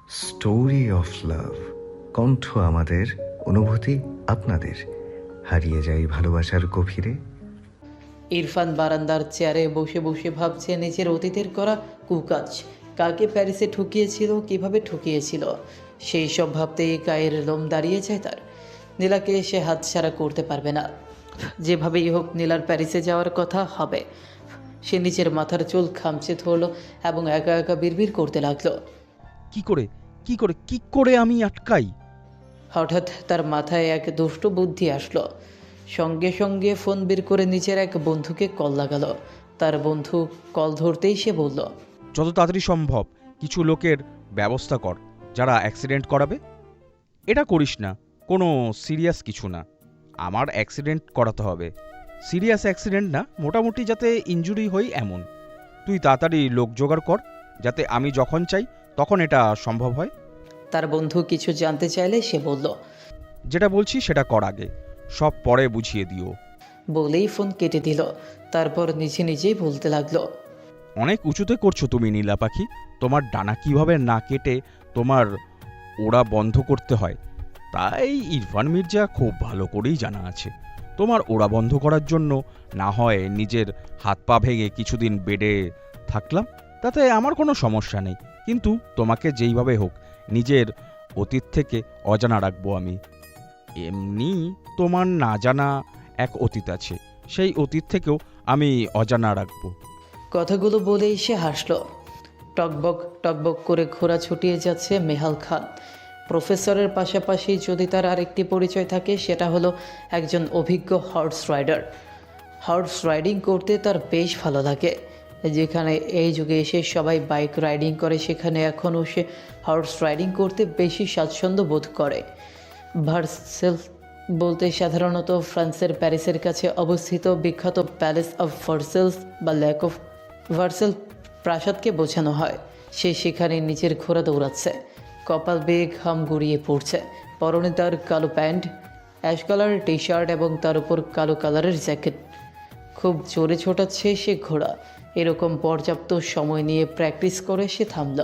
Story of love. কণ্ঠ আমাদের, অনুভূতি আপনাদের। হারিয়ে যাই ভালোবাসার গভীরে। ইরফান বারান্দার চেয়ারে বসে বসে ভাবছে নিজের অতীতের করা কুকাজ, কাকে প্যারিসে ঠকিয়েছিল, কিভাবে ঠকিয়েছিল। সেই সব ভাবতেই গায়ের লোম দাঁড়িয়ে যায় তার। নীলাকে সে হাতছাড়া করতে পারবে না। যেভাবেই হোক নীলার প্যারিসে যাওয়ার কথা হবে। সে নিজের মাথার চুল খামচে ধরল এবং একা একা বিড়বিড় করতে লাগলো। কি করে কি করে আমি আটকাই? হঠাৎ তার মাথায় এক দুষ্ট বুদ্ধি আসলো। সঙ্গে সঙ্গে ফোন বের করে নিজের এক বন্ধুকে কল লাগালো। তার বন্ধু কল ধরতেই সে বলল, যত তাড়াতাড়ি সম্ভব কিছু লোকের ব্যবস্থা কর যারা অ্যাক্সিডেন্ট করাবে। এটা করিস না, কোনো সিরিয়াস কিছু না। আমার অ্যাক্সিডেন্ট করাতে হবে, সিরিয়াস অ্যাক্সিডেন্ট না, মোটামুটি যাতে ইনজুরি হই এমন। তুই তাড়াতাড়ি লোক জোগাড় কর যাতে আমি যখন চাই তখন এটা সম্ভব হয়। তার বন্ধু কিছু জানতে চাইলে সে বলল, যেটা বলছি সেটা কর আগে, সব পরে বুঝিয়ে দিও। বলেই ফোন কেটে দিল। তারপর নিজে নিজেই বলতে লাগলো, অনেক উঁচুতে করছো তুমি নীলা পাখি। তোমার ডানা কিভাবে না কেটে তোমার ওড়া বন্ধ করতে হয় তাই ইরফান মির্জা খুব ভালো করেই জানা আছে। তোমার ওড়া বন্ধ করার জন্য না হয় নিজের হাত পা ভেঙে কিছুদিন বেডে থাকলাম, তাতে আমার কোনো সমস্যা নেই। কিন্তু তোমাকে যেইভাবে হোক নিজের অতীত থেকে অজানা রাখবো আমি। এমনি তোমার না জানা এক অতীত আছে, সেই অতীত থেকেও আমি অজানা রাখবো। কথাগুলো বলেই সে হাসল। টকবক টকবক করে ঘোড়া ছুটিয়ে যাচ্ছে মেহাল খান। প্রফেসরের পাশাপাশি যদি তার আরেকটি পরিচয় থাকে সেটা হলো একজন অভিজ্ঞ হর্স রাইডার। হর্স রাইডিং করতে তার বেশ ভালো লাগে। যেখানে এই যুগে এসে সবাই বাইক রাইডিং করে, সেখানে এখনও সে হর্স রাইডিং করতে বেশি স্বাচ্ছন্দ্য বোধ করে। ভার্সেল বলতে সাধারণত ফ্রান্সের প্যারিসের কাছে অবস্থিত বিখ্যাত প্যালেস অফ ভার্সেলস বা লেক অফ ভার্সেল প্রাসাদকে বোঝানো হয়। সে সেখানে নিজের ঘোড়া দৌড়াচ্ছে, কপাল বেয়ে ঘাম গড়িয়ে পড়ছে। পরনে তার কালো প্যান্ট, অ্যাশ কালারের টি শার্ট এবং তার উপর কালো কালারের জ্যাকেট। খুব জোরে ছোটাচ্ছে সে ঘোড়া। এরকম পর্যাপ্ত সময় নিয়ে প্র্যাকটিস করে সে থামল।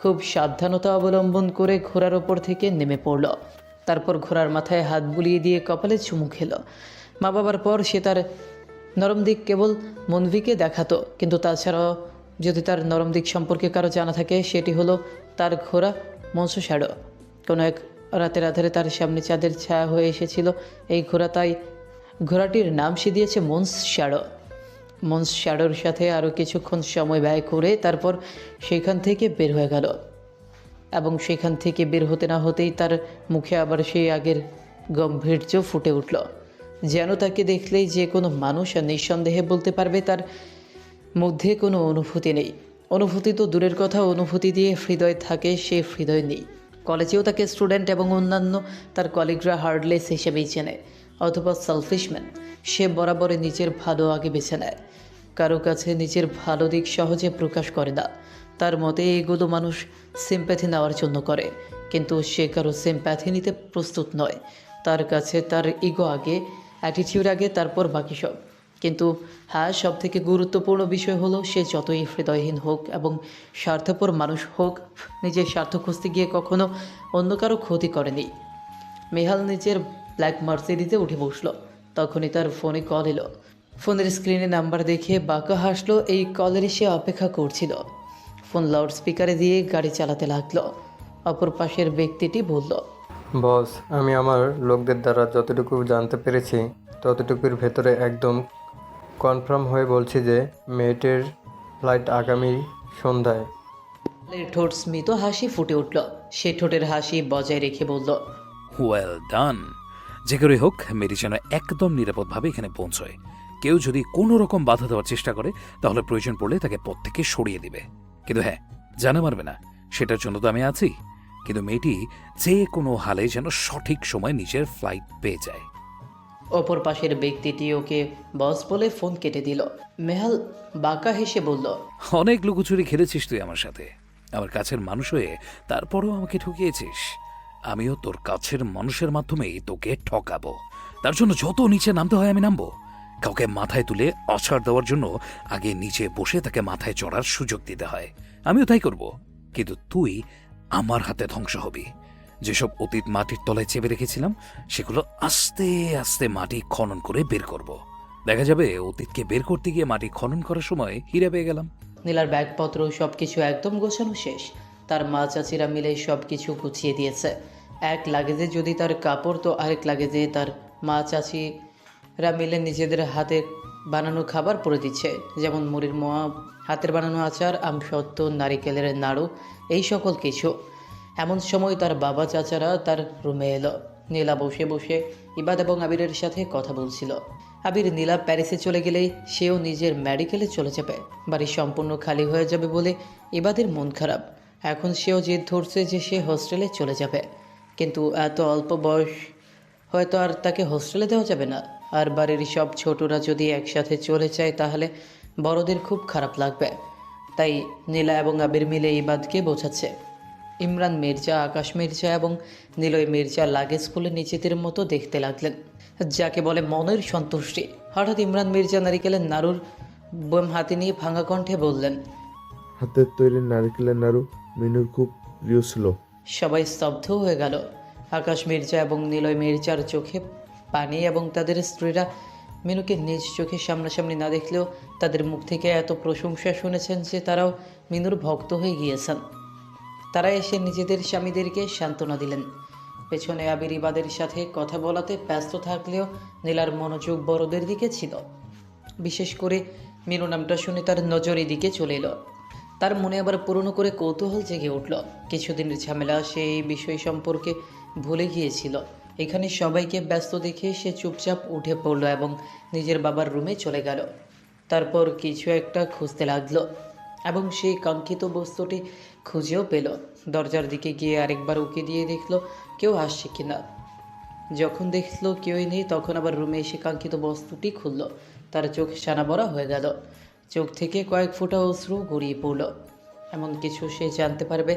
খুব সাবধানতা অবলম্বন করে ঘোড়ার ওপর থেকে নেমে পড়ল। তারপর ঘোড়ার মাথায় হাত বুলিয়ে দিয়ে কপালে চুমু খেল। মা বাবার পর সে তার নরম দিক কেবল মনভিকে দেখাতো, কিন্তু তাছাড়াও যদি তার নরম দিক সম্পর্কে কারো জানা থাকে সেটি হলো তার ঘোড়া মনসু শ্যাডো। কোনো এক রাতের আধারে তার সামনে চাঁদের ছায়া হয়ে এসেছিল এই ঘোড়া, তাই ঘোড়াটির নাম সে দিয়েছে মনস শ্যাডো। মনস শ্যাডোর সাথে আরও কিছুক্ষণ সময় ব্যয় করে তারপর সেইখান থেকে বের হয়ে গেল। এবং সেখান থেকে বের হতে না হতেই তার মুখে আবার সেই আগের গম্ভীর্য ফুটে উঠল। যেন তাকে দেখলেই যে কোনো মানুষ নিঃসন্দেহে বলতে পারবে তার মধ্যে কোনো অনুভূতি নেই। অনুভূতি তো দূরের কথা, অনুভূতি দিয়ে হৃদয় থাকে সে হৃদয় নেই। কলেজেও তাকে স্টুডেন্ট এবং অন্যান্য তার কলিগরা হার্ডলেস হিসেবেই চেনে, অথবা সেলফিশম্যান। সে বরাবরই নিজের ভালো আগে বেছে নেয়, কারো কাছে নিজের ভালো দিক সহজে প্রকাশ করে না। তার মতে এগুলো মানুষ সিম্প্যাথি নেওয়ার জন্য করে, কিন্তু সে কারো সিম্প্যাথি নিতে প্রস্তুত নয়। তার কাছে তার ইগো আগে, অ্যাটিটিউড আগে, তারপর বাকি সব। কিন্তু হ্যাঁ, সবথেকে গুরুত্বপূর্ণ বিষয় হলো সে যতই হৃদয়হীন হোক এবং স্বার্থপর মানুষ হোক, নিজের স্বার্থ খুঁজতে গিয়ে কখনো অন্য কারো ক্ষতি করেনি। মেহাল নিজের ব্ল্যাক মার্সিডিজে উঠে বসলো। তখনই তার ফোনে কল এলো। ফোনের স্ক্রিনে নাম্বার দেখে বাঁকা হাসলো। এই কলেরই সে অপেক্ষা করছিল। ফোন লাউড স্পিকারে দিয়ে গাড়ি চালাতে লাগলো। অপর পাশের ব্যক্তিটি বলল, বস, আমি আমার লোকদের দ্বারা যতটুকু জানতে পেরেছি ততটুকুর ভেতরে একদম কনফার্ম হয়ে বলছি যে মেয়েটের ফ্লাইট আগামী সন্ধ্যায়। ঠোঁট স্মিত হাসি ফুটে উঠল। সে ঠোঁটের হাসি বজায় রেখে বলল, ওয়েল ডান। যে করেই হোক মেরি যেন একদম নিরাপদভাবে এখানে পৌঁছয়। কেউ যদি কোনো রকম বাধা দেওয়ার চেষ্টা করে তাহলে প্রয়োজন পড়লে তাকে পথ থেকে সরিয়ে দিবে। কিন্তু হ্যাঁ, জানা মারবে না, সেটার জন্য তো আমি আছি। কিন্তু মেয়েটি যে কোনো হালে যেন সঠিক সময় নিজের ফ্লাইট পেয়ে যায়। অপর পাশের ব্যক্তিটি ওকে বস বলে ফোন কেটে দিল। মেহাল বাঁকা হেসে বলল, অনেক লুকোচুরি খেলেছিস তুই আমার সাথে, আমার কাছের মানুষ হয়ে তারপরও আমাকে ঠকিয়েছিস। আমিও তোর কাছের মানুষের মাধ্যমেই তোকে ঠকাবো। তার জন্য যত নিচে নামতে হয় আমি নামবো। কাউকে মাথায় তুলে অছাড় দেওয়ার জন্য আগে নিচে বসে তাকে মাথায় চড়ার সুযোগ দিতে হয়, আমিও তাই করব। কিন্তু তুই আমার হাতে ধ্বংস হবি। যেসব অতীত মাটির তলায় চেপে রেখেছিলাম সেগুলো আস্তে আস্তে মাটি খনন করে বের করব। দেখা যাবে অতীতকে বের করতে গিয়ে মাটি খনন করার সময় হীরা পেয়ে গেলাম। নীলার ব্যাগপত্র সব কিছু একদম গোছানো শেষ। তার মা চাচিরা মিলে সব কিছু গুছিয়ে দিয়েছে। এক লাগেজে যদি তার কাপড়, তো আরেক লাগেজে তার মা চাচিরা মিলে নিজেদের হাতে বানানো খাবার পরে দিচ্ছে, যেমন মুড়ির মোয়া, হাতের বানানো আচার, আমসত্ত্ব, নারিকেলের নাড়ু, এই সকল কিছু। এমন সময় তার বাবা চাচারা তার রুমে এলো। নীলা বসে বসে ইবাদ এবং আবিরের সাথে কথা বলছিল। আবির নীলা প্যারিসে চলে গেলেই সেও নিজের মেডিকেলে চলে যাবে। বাড়ি সম্পূর্ণ খালি হয়ে যাবে বলে ইবাদের মন খারাপ। এখন সেও জেদ ধরছে যে সে হোস্টেলে চলে যাবে, কিন্তু এত অল্প বয়স হয়তো আর তাকে হোস্টেলে দেওয়া যাবে না। আর বাড়ির সব ছোটরা যদি একসাথে চলে যায় তাহলে বড়দের খুব খারাপ লাগবে। তাই নীলা এবং আবির মিলে ইবাদকে বোঝাচ্ছে। ইমরান মির্জা, আকাশ মির্জা এবং নিলয় মির্জা লাগেজ খুলে নিজেদের মতো দেখতে লাগলেন, যাকে বলে মনের সন্তুষ্টি। হঠাৎ ইমরান মির্জা নারিকেলের নাড়ুর বোম হাতে নিয়ে ভাঙা কণ্ঠে বললেন, হাতের তৈরি নারকেলের নাড়ু মিনুর খুব প্রিয় ছিল। সবাই স্তব্ধ হয়ে গেল। আকাশ মির্জা এবং নিলয় মির্জার চোখে পানি এবং তাদের স্ত্রীরা মিনুকে নিজ চোখে সামনাসামনি না দেখলেও তাদের মুখ থেকে এত প্রশংসা শুনেছেন যে তারাও মিনুর ভক্ত হয়ে গিয়েছেন। তারা এসে নিজেদের স্বামীদেরকে সান্ত্বনা দিলেন। পেছনে আবির ইবাদের সাথে কথা বলাতে ব্যস্ত থাকলেও নীলার মনোযোগ বড়দের দিকে ছিল। বিশেষ করে মিনু নামটা শুনে তার নজর এদিকে চলে এলো। তার মনে আবার পুরনো করে কৌতূহল জেগে উঠল। কিছুদিনের ঝামেলা সে এই বিষয় সম্পর্কে ভুলে গিয়েছিল। এখানে সবাইকে ব্যস্ত দেখে সে চুপচাপ উঠে পড়ল এবং নিজের বাবার রুমে চলে গেল। তারপর কিছু একটা খুঁজতে লাগলো এবং সেই কাঙ্ক্ষিত বস্তুটি খুঁজেও পেল। দরজার দিকে গিয়ে আরেকবার উকি দিয়ে দেখলো কেউ আসছে কিনা। যখন দেখলো কেউই নেই, তখন আবার রুমে এসে কাঙ্ক্ষিত বস্তুটি খুলল। তার চোখ সানাবড়া হয়ে গেল। চোখ থেকে কয়েক ফোঁটা অশ্রু গড়িয়ে পড়ল। এমন কিছু সে জানতে পারবে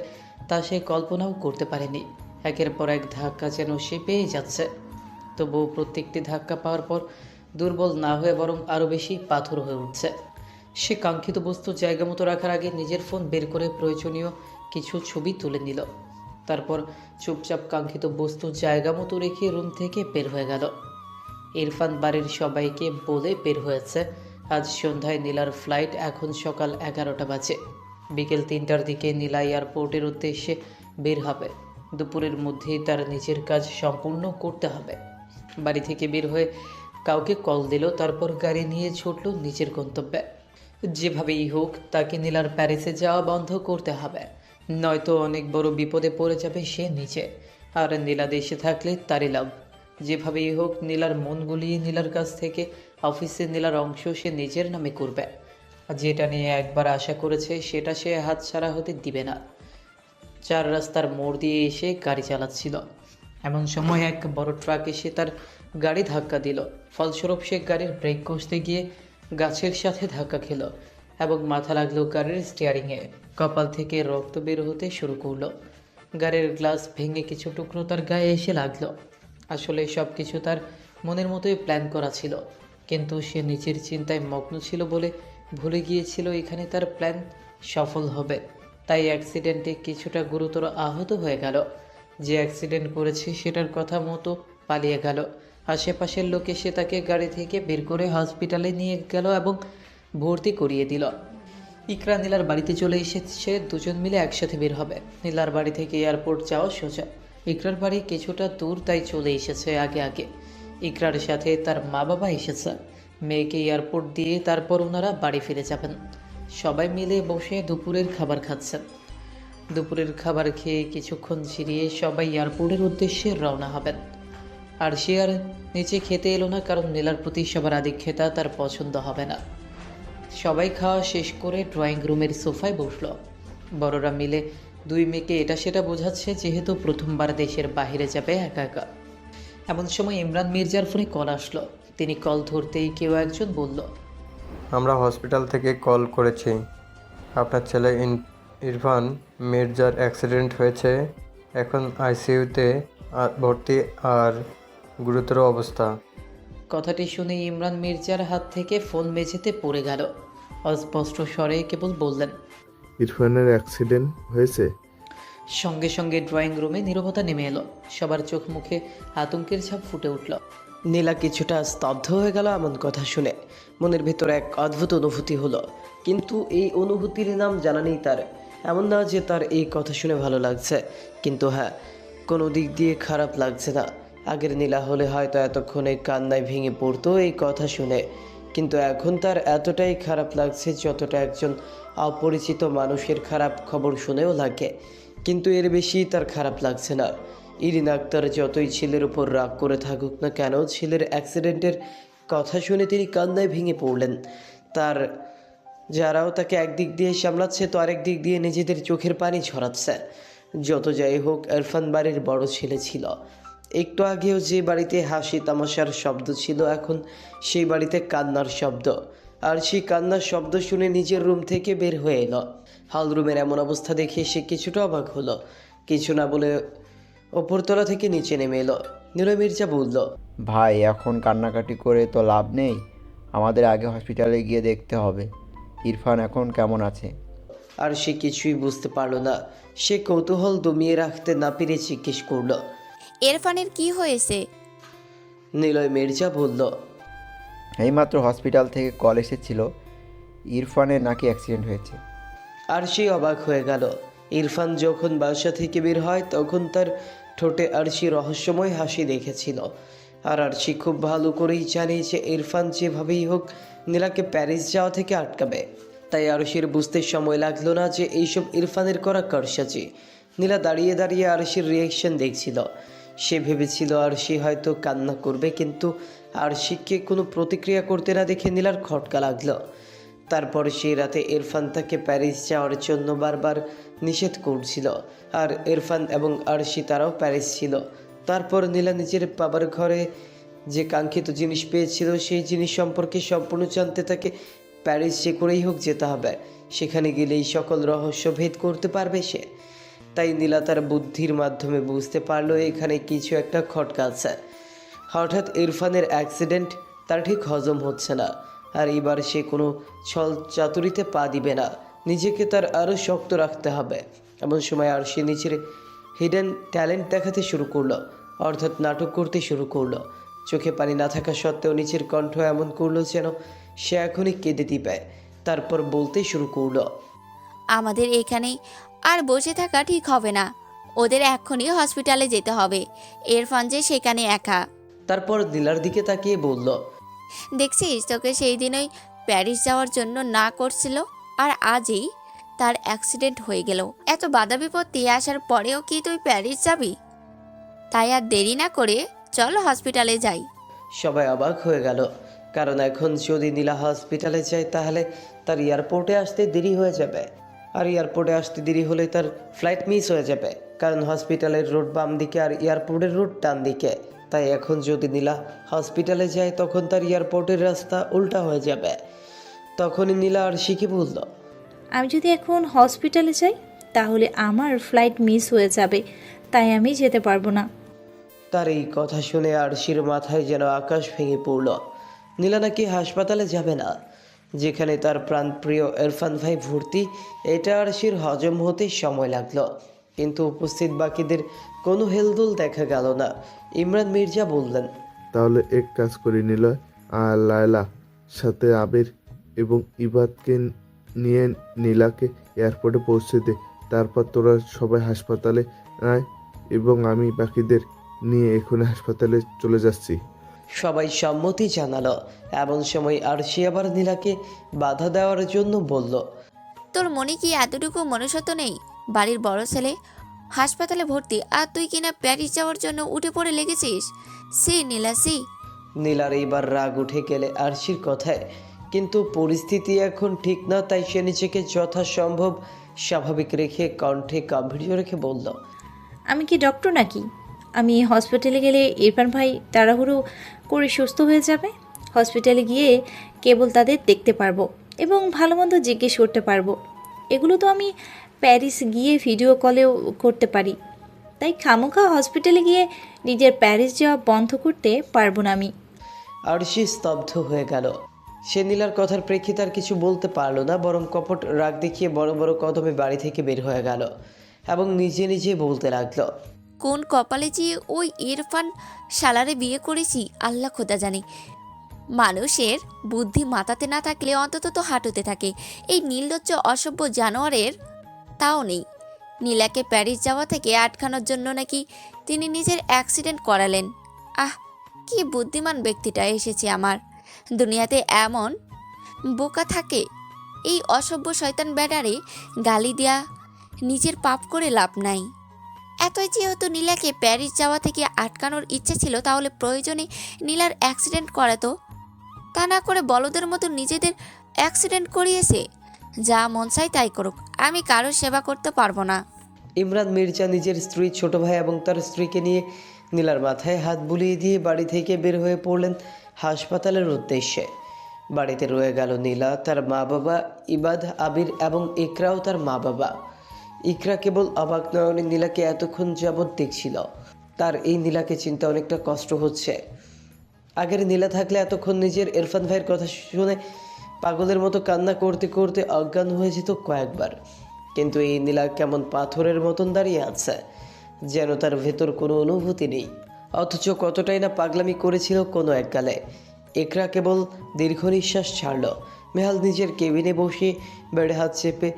তা সে কল্পনাও করতে পারেনি। একের পর এক ধাক্কা যেন সে পেয়ে যাচ্ছে, তবুও প্রত্যেকটি ধাক্কা পাওয়ার পর দুর্বল না হয়ে বরং আরও বেশি পাথর হয়ে উঠছে। সে কাঙ্ক্ষিত বস্তু জায়গা মতো রাখার আগে নিজের ফোন বের করে প্রয়োজনীয় কিছু ছবি তুলে নিল। তারপর চুপচাপ কাঙ্ক্ষিত বস্তু জায়গা মতো রেখে রুম থেকে বের হয়ে গেল। ইরফান বাড়ির সবাইকে বলে বের হয়েছে আজ সন্ধ্যায় নীলার ফ্লাইট। এখন সকাল 11টা বাজে। বিকেল 3টার দিকে নীলা এয়ারপোর্টের উদ্দেশ্যে বের হবে। দুপুরের মধ্যেই তার নিজের কাজ সম্পূর্ণ করতে হবে। বাড়ি থেকে বের হয়ে কাউকে কল দিল, তারপর গাড়ি নিয়ে ছুটল নিজের গন্তব্যে। যেভাবেই হোক তাকে নীলার প্যারিসে যাওয়া বন্ধ করতে হবে, নয়তো অনেক বড় বিপদে পড়ে যাবে সে নিজে। আর নীলা দেশে থাকলে তারই লাভ। যেভাবেই হোক নীলার মন গুলিয়ে নীলার কাছ থেকে অফিসে নীলার অংশ সে নিজের নামে করবে। যেটা নিয়ে একবার আশা করেছে সেটা সে হাতছাড়া হতে দিবে না। 4 রাস্তার মোড় দিয়ে এসে গাড়ি চালাচ্ছিল, এমন সময় এক বড় ট্রাক এসে তার গাড়ি ধাক্কা দিল। ফলস্বরূপ সে গাড়ির ব্রেক কষতে গিয়ে গাছের সাথে ধাক্কা খেল এবং মাথা লাগলো গাড়ির স্টিয়ারিংয়ে। কপাল থেকে রক্ত বের হতে শুরু করলো। গাড়ির গ্লাস ভেঙে কিছু টুকরো তার গায়ে এসে লাগলো। আসলে সব কিছু তার মনের মতোই প্ল্যান করা ছিল, কিন্তু সে নিজের চিন্তায় মগ্ন ছিল বলে ভুলে গিয়েছিল এখানে তার প্ল্যান সফল হবে। তাই অ্যাক্সিডেন্টে কিছুটা গুরুতর আহত হয়ে গেল। যে অ্যাক্সিডেন্ট করেছে সেটার কথা মতো পালিয়ে গেল। আশেপাশের লোক এসে তাকে গাড়ি থেকে বের করে হসপিটালে নিয়ে গেল এবং ভর্তি করিয়ে দিল। ইকরা নীলার বাড়িতে চলে এসেছে। দুজন মিলে একসাথে বের হবে। নীলার বাড়ি থেকে এয়ারপোর্ট যাওয়া সোজা। ইকরার বাড়ি কিছুটা দূর, তাই চলে এসেছে আগে আগে। ইকরার সাথে তার মা বাবা এসেছে। মেয়েকে এয়ারপোর্ট দিয়ে তারপর ওনারা বাড়ি ফিরে যাবেন। সবাই মিলে বসে দুপুরের খাবার খাচ্ছেন। দুপুরের খাবার খেয়ে কিছুক্ষণ জিরিয়ে সবাই এয়ারপোর্টের উদ্দেশ্যে রওনা হবেন। আর সে আর নিচে খেতে এলো না, কারণ নীলার প্রতি সবার আদিক্ষেতা তার পছন্দ হবে না। সবাই খাওয়া শেষ করে ড্রয়িং রুমের সোফায় বসলো। বড়রা মিলে দুই মেয়েকে এটা সেটা বোঝাচ্ছে, যেহেতু প্রথমবার দেশের বাইরে যাবে একা একা। এমন সময় ইমরান মির্জার ফোনে কল আসলো। তিনি কল ধরতেই কেউ একজন বলল, আমরা হসপিটাল থেকে কল করেছি। আপনার ছেলে ইরফান মির্জার অ্যাক্সিডেন্ট হয়েছে। এখন আইসিইউতে ভর্তি আর গুরুতর অবস্থা। কথাটি শুনে ইমরান মির্জার হাত থেকে ফোন মেঝেতে পড়ে গেল। অস্পষ্ট স্বরে কেবল বললেন, ইরফানের অ্যাক্সিডেন্ট হয়েছে? সঙ্গে সঙ্গে ড্রয়িং রুমে নীরবতা নেমে এলো। সবার চোখ মুখে আতঙ্কের ছাপ ফুটে উঠল। নীলা কিছুটা স্তব্ধ হয়ে গেল এমন কথা শুনে। মনের ভেতর এক অদ্ভুত অনুভূতি হলো, কিন্তু এই অনুভূতির নাম জানা নেই তার। এমন না যে তার এই কথা শুনে ভালো লাগছে, কিন্তু হ্যাঁ, কোনো দিক দিয়ে খারাপ লাগছে না। আগের নীলা হলে হয়তো এতক্ষণে কান্নায় ভেঙে পড়তো এই কথা শুনে, কিন্তু এখন তার এতটাই খারাপ লাগছে যতটা একজন অপরিচিত মানুষের খারাপ খবর শুনেও লাগে। কিন্তু এর বেশি তার খারাপ লাগছে না। ইরিন আক্তার যতই ছেলের উপর রাগ করে থাকুক না কেন, ছেলের অ্যাক্সিডেন্টের কথা শুনে তিনি কান্নায় ভেঙে পড়লেন। তার যারাও তাকে একদিক দিয়ে সামলাচ্ছে তো আরেক দিক দিয়ে নিজেদের চোখের পানি ঝরাচ্ছে। যত যাই হোক, ইরফান বাড়ির বড় ছেলে ছিল। একটু আগেও যে বাড়িতে হাসি তামাশার শব্দ ছিল, এখন সেই বাড়িতে কান্নার শব্দ। আর সেই কান্নার শব্দ শুনে নিজের রুম থেকে বের হয়ে এলো। হল রুমের এমন অবস্থা দেখে সে কিছুটা অবাক হলো। কিছু না বলে ওপরতলা থেকে নিচে নেমে এলো। নীলয় মির্জা বলল, ভাই এখন কান্নাকাটি করে তো লাভ নেই, আমাদের আগে হসপিটালে গিয়ে দেখতে হবে ইরফান এখন কেমন আছে। আর সে কিছুই বুঝতে পারলো না। সে কৌতূহল দমিয়ে রাখতে না পেরে জিজ্ঞেস করলো, ইরফানের কি হয়েছে? নীলয় মির্জা বলল, এইমাত্র হসপিটাল থেকে কল এসেছিল ইরফানের নাকি অ্যাক্সিডেন্ট হয়েছে। আর সে অবাক হয়ে গেল। ইরফান যখন বাসা থেকে বের হয় তখন তার ঠোঁটে আরশি রহস্যময় হাসি দেখেছিল। আর আরশি খুব ভালো করেই জানে যে ইরফান যেভাবেই হোক নীলাকে প্যারিস যাওয়া থেকে আটকাবে। তাই আরশির বুঝতে সময় লাগলো না যে এইসব ইরফানের করা কারসাজি। নীলা দাঁড়িয়ে দাঁড়িয়ে আরশির রিয়াকশন দেখছিল। সে ভেবেছিল আরশি হয়তো কান্না করবে, কিন্তু আরশিকে কোনো প্রতিক্রিয়া করতে না দেখে নীলার খটকা লাগলো। তারপর সেই রাতে ইরফান তাকে প্যারিস যাওয়ার জন্য বারবার নিষেধ করছিল। আর ইরফান এবং আরশি তারাও প্যারিস ছিল। তারপর নীলা নিজের বাবার ঘরে যে কাঙ্ক্ষিত জিনিস পেয়েছিল সেই জিনিস সম্পর্কে সম্পূর্ণ জানতে তাকে প্যারিস যে করেই হোক যেতে হবে। সেখানে গেলেই সকল রহস্য ভেদ করতে পারবে সে। তাই নীলা তার বুদ্ধির মাধ্যমে বুঝতে পারলো এখানে কিছু একটা খটকা আছে। হঠাৎ ইরফানের অ্যাক্সিডেন্ট তার ঠিক হজম হচ্ছে না। আর এবার সে কোনো ছল চাতুরিতে পা দিবে না। নিজেকে তার আরও শক্ত রাখতে হবে। এমন সময় আর সে নিজের হিডেন ট্যালেন্ট দেখাতে শুরু করলো, অর্থাৎ নাটক করতে শুরু করলো। চোখে পানি না থাকা সত্ত্বেও নিজের কণ্ঠ এমন করলো যেন সে এখনই কেঁদে দিবে। তারপর বলতে শুরু করলো, আমাদের এখানে আর বসে থাকা ঠিক হবে না, ওদের এক্ষুনি হসপিটালে যেতে হবে। ইরফান যে সেখানে একা। তারপর নীলার দিকে তাকিয়ে বলল, দেখছিস, তোকে সেই দিনই প্যারিস যাওয়ার জন্য না করছিল, আর আজই তার অ্যাক্সিডেন্ট হয়ে গেল। এত বাধা বিপত্তি আসার পরেও কি তুই প্যারিস যাবি? তাই আর দেরি না করে চল হসপিটালে যাই। সবাই অবাক হয়ে গেল, কারণ এখন যদি নীলা হসপিটালে যায় তাহলে তার এয়ারপোর্টে আসতে দেরি হয়ে যাবে। আর এয়ারপোর্টে আসতে দেরি হলে তার ফ্লাইট মিস হয়ে যাবে, কারণ হসপিটালের রোড বাম দিকে আর এয়ারপোর্টের রোড ডান দিকে। তাই এখন যদি নীলা হসপিটালে যায় তখন তার এয়ারপোর্টের রাস্তা উল্টা হয়ে যাবে। তখনই নীলা আর শিখে বলল, আমি যদি এখন হসপিটালে যাই তাহলে আমার ফ্লাইট মিস হয়ে যাবে, তাই আমি যেতে পারবো না। তার এই কথা শুনে আরশির মাথায় যেন আকাশ ভেঙে পড়ল। নীলা নাকি হাসপাতালে যাবে না, যেখানে তার প্রাণপ্রিয় ইরফান ভাই ভর্তি। এটা আরশির হজম হতে সময় লাগলো, কিন্তু উপস্থিত বাকিদের কোনো হেলদোল দেখা গেল না। ইমরান মির্জা বললেন, তাহলে এক কাজ করি নিলয় আর লায়লা সাথে আবির এবং ইবাদকে নিয়ে নীলাকে এয়ারপোর্টে পৌঁছে দে। তারপর তোরা সবাই হাসপাতালে আয় এবং আমি বাকিদের নিয়ে এখনই হাসপাতালে চলে যাচ্ছি। সবাই সম্মতি জানালো। এমন সময় আরশি আবার নীলাকে বাধা দেওয়ার জন্য বলল, তোর মনে কি এতটুকু মনুষ্যত্ব নেই? বাড়ির বড় ছেলে হাসপাতালে ভর্তি, আর তুই কিনা প্যারিস যাওয়ার জন্য উঠে পড়ে লেগেছিস। সি নীলা, সি। নীলার এইবার রাগ উঠে গেলে আরশির কথায়, কিন্তু পরিস্থিতি এখন ঠিক না। তাই সে নিজেকে যথাসম্ভব স্বাভাবিক রেখে কণ্ঠে গাম্ভীর্য রেখে বলল, আমি কি ডক্টর নাকি? আমি হসপিটালে গেলে ইরফান ভাই তাড়াহুড়ো করে সুস্থ হয়ে যাবে। হসপিটালে গিয়ে কেবল তাদের দেখতে পারবো এবং ভালো মন্দ জিজ্ঞেস করতে পারবো। এগুলো তো আমি প্যারিস গিয়ে ভিডিও কলেও করতে পারি। তাই খামোখা হসপিটালে গিয়ে নিজের প্যারিস যাওয়া বন্ধ করতে পারবো না আমি। আরশি স্তব্ধ হয়ে গেল। সে নীলার কথার প্রেক্ষিতে আর কিছু বলতে পারলো না, বরং কপট রাগ দেখিয়ে বড় বড় কদমে বাড়ি থেকে বের হয়ে গেল। এবং নিজে নিজে বলতে লাগলো, কোন কপালে যে ওই ইরফান শালারে বিয়ে করেছি আল্লাহ খোদা জানে। মানুষের বুদ্ধি মাথাতে না থাকলে অন্তত তো হাঁটুতে থাকে, এই নির্লজ্জ অসভ্য জানোয়ারের তাও নেই। নীলাকে প্যারিস যাওয়া থেকে আটকানোর জন্য নাকি তিনি নিজের অ্যাক্সিডেন্ট করালেন। আহ, কি বুদ্ধিমান ব্যক্তিটা এসেছে আমার দুনিয়াতে, এমন বোকা থাকে। এই অসভ্য শয়তান ব্যাটারে গালি দেয়া নিজের পাপ করে লাভ নাই। এতই যেহেতু নীলাকে প্যারিস যাওয়া থেকে আটকানোর ইচ্ছে ছিল, তাহলে প্রয়োজনে নীলার অ্যাক্সিডেন্ট করাতো। তা না করে বলদের মতো নিজেদের অ্যাক্সিডেন্ট করিয়েছে। যা মন চাই তাই করুক, আমি কারোর সেবা করতে পারবো না। ইমরান মির্জা নিজের স্ত্রী, ছোট ভাই এবং তার স্ত্রীকে নিয়ে নীলার মাথায় হাত বুলিয়ে দিয়ে বাড়ি থেকে বের হয়ে পড়লেন হাসপাতালের উদ্দেশ্যে। বাড়িতে রয়ে গেল নীলা, তার মা বাবা, ইবাদ, আবির এবং ইকরাও তার মা বাবা। ইকরা কেবল অবাক নয়নে নীলাকে এতক্ষণ যাবৎ দেখছিল। তার এই নীলাকে চিন্তা অনেকটা কষ্ট হচ্ছে। আগের নীলা থাকলে এতক্ষণ নিজের ইরফান ভাইয়ের কথা শুনে পাগলের মতো কান্না করতে করতে অজ্ঞান হয়ে যেত কয়েকবার। কিন্তু এই নীলা কেমন পাথরের মতন দাঁড়িয়ে আছে, যেন তার ভেতর কোনো অনুভূতি নেই। অথচ কতটাই না পাগলামি করেছিল কোনো এককালে। একরা কেবল দীর্ঘ নিঃশ্বাস ছাড়ল। মেহাল নিজের কেবিনে বসে বেড়ে হাত চেপে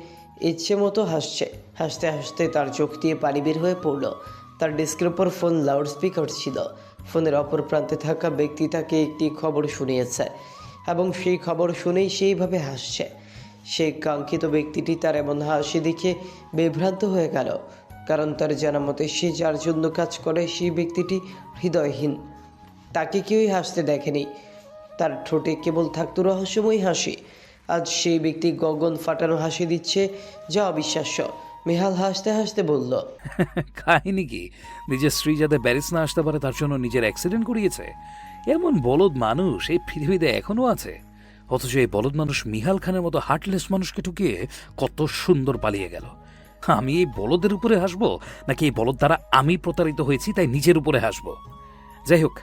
ইচ্ছে মতো হাসছে। হাসতে হাসতে তার চোখ দিয়ে পানি বের হয়ে পড়ল। তার ডেস্কের ওপর ফোন লাউড স্পিকার ছিল। ফোনের অপর প্রান্তে থাকা ব্যক্তি তাকে একটি খবর শুনিয়েছে এবং সেই খবর শুনেই সেইভাবে হাসছে। সেই কাঙ্ক্ষিত ব্যক্তিটি তার এমন হাসি দেখে বিভ্রান্ত হয়ে গেল, কারণ তার জানা মতে সে যার জন্য কাজ করে সেই ব্যক্তিটি হৃদয়হীন। তাকে কেউই হাসতে দেখেনি, তার ঠোঁটে কেবল থাকতো রহস্যময় হাসি। আজ সেই ব্যক্তি গগন ফাটানো হাসি দিচ্ছে, যা অবিশ্বাস্য। মেহাল হাসতে হাসতে বলল, কাহিনী কি? নিজের স্ত্রী যাতে প্যারিস না আসতে পারে তার জন্য নিজের অ্যাক্সিডেন্ট করিয়েছে। এমন বলদ মানুষ এই পৃথিবীতে এখনো আছে। অথচ এই বলদ মানুষ মিহাল খানের মতো হার্টলেস মানুষকে ঠুকিয়ে কত সুন্দর পালিয়ে গেল। আমি এই বলদের উপরে হাসবো, নাকি এই বলদ দ্বারা আমি প্রতারিত হয়েছি তাই নিজের উপরে হাসবো? যাই হোক,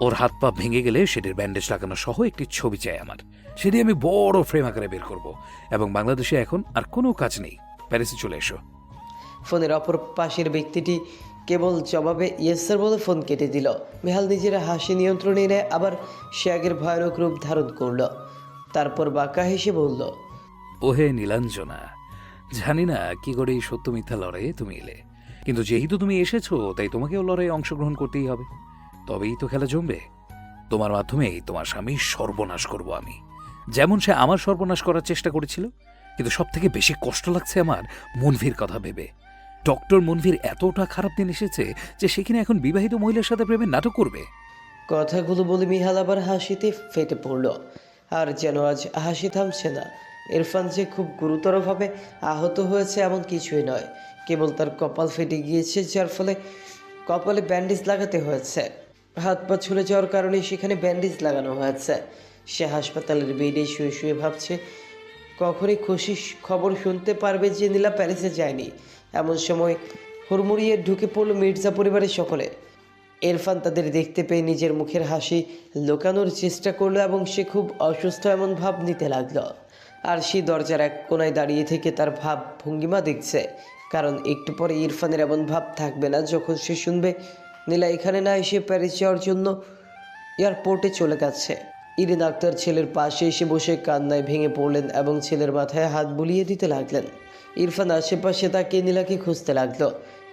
ওর হাত পা ভেঙে গেলে সেটির ব্যান্ডেজ লাগানো সহ একটি ছবি চাই আমার। সেটি আমি বড় ফ্রেম আকারে বের করব। এবং বাংলাদেশে এখন আর কোনো কাজ নেই, প্যারিসে চলে এসো। ফোনের অপর পাশের ব্যক্তিটি কেবল জবাবে ইয়েস স্যার বলে ফোন কেটে দিল। মেহাল নিজের হাসি নিয়ন্ত্রণে নেয়, আবার সে আগের ভয়ানক রূপ ধারণ করল। তারপর বাঁকা হেসে বলল, ওহে নীলাঞ্জনা, জানি না কি করে এই সত্য মিথ্যা লড়াইয়ে তুমি এলে, কিন্তু যেহেতু তুমি এসেছো তাই তোমাকেও লড়াইয়ে অংশগ্রহণ করতেই হবে। তবেই তো খেলা জমবে। তোমার মাধ্যমেই তোমার স্বামীর সর্বনাশ করব আমি, যেমন সে আমার সর্বনাশ করার চেষ্টা করেছিল। কিন্তু সব থেকে বেশি কষ্ট লাগছে আমার মনভীর কথা ভেবে। ডক্টর মনভীর এতটা খারাপ দিন এসেছে যে সেখানে এখন বিবাহিত মহিলার সাথে প্রেমের নাটক করবে। কথাগুলো বলে মিহাল আবার হাসিতে ফেটে পড়ল। আর যেন আজ হাসি থামছে না। ইরফান যে খুব গুরুতরভাবে আহত হয়েছে এমন কিছুই নয়, কেবল তার কপাল ফেটে গিয়েছে, যার ফলে কপালে ব্যান্ডেজ লাগাতে হয়েছে। হাত পা ছুলে যাওয়ার কারণে সেখানে ব্যান্ডেজ লাগানো হয়েছে। সে হাসপাতালের বেডে শুয়ে শুয়ে ভাবছে কখনই খুশি খবর শুনতে পারবে যে নীলা প্যারিসে যায়নি। এমন সময় হুড়মুড়িয়ে ঢুকে পড়ল মির্জা পরিবারের সকলে। ইরফান তাদের দেখতে পেয়ে নিজের মুখের হাসি লুকানোর চেষ্টা করলো এবং সে খুব অসুস্থ এমন ভাব নিতে লাগলো। আর সে দরজার এক কোনায় দাঁড়িয়ে থেকে তার ভাব ভঙ্গিমা দেখছে, কারণ একটু পরে ইরফানের এমন ভাব থাকবে না যখন সে শুনবে নীলা এখানে না এসে প্যারিস যাওয়ার জন্য এয়ারপোর্টে চলে গেছে। ইরিন আক্তার ছেলের পাশে এসে বসে কান্নায় ভেঙে পড়লেন এবং ছেলের মাথায় হাত বুলিয়ে দিতে লাগলেন। ইরফান আশেপাশে তাকে নীলাকে খুঁজতে লাগলো,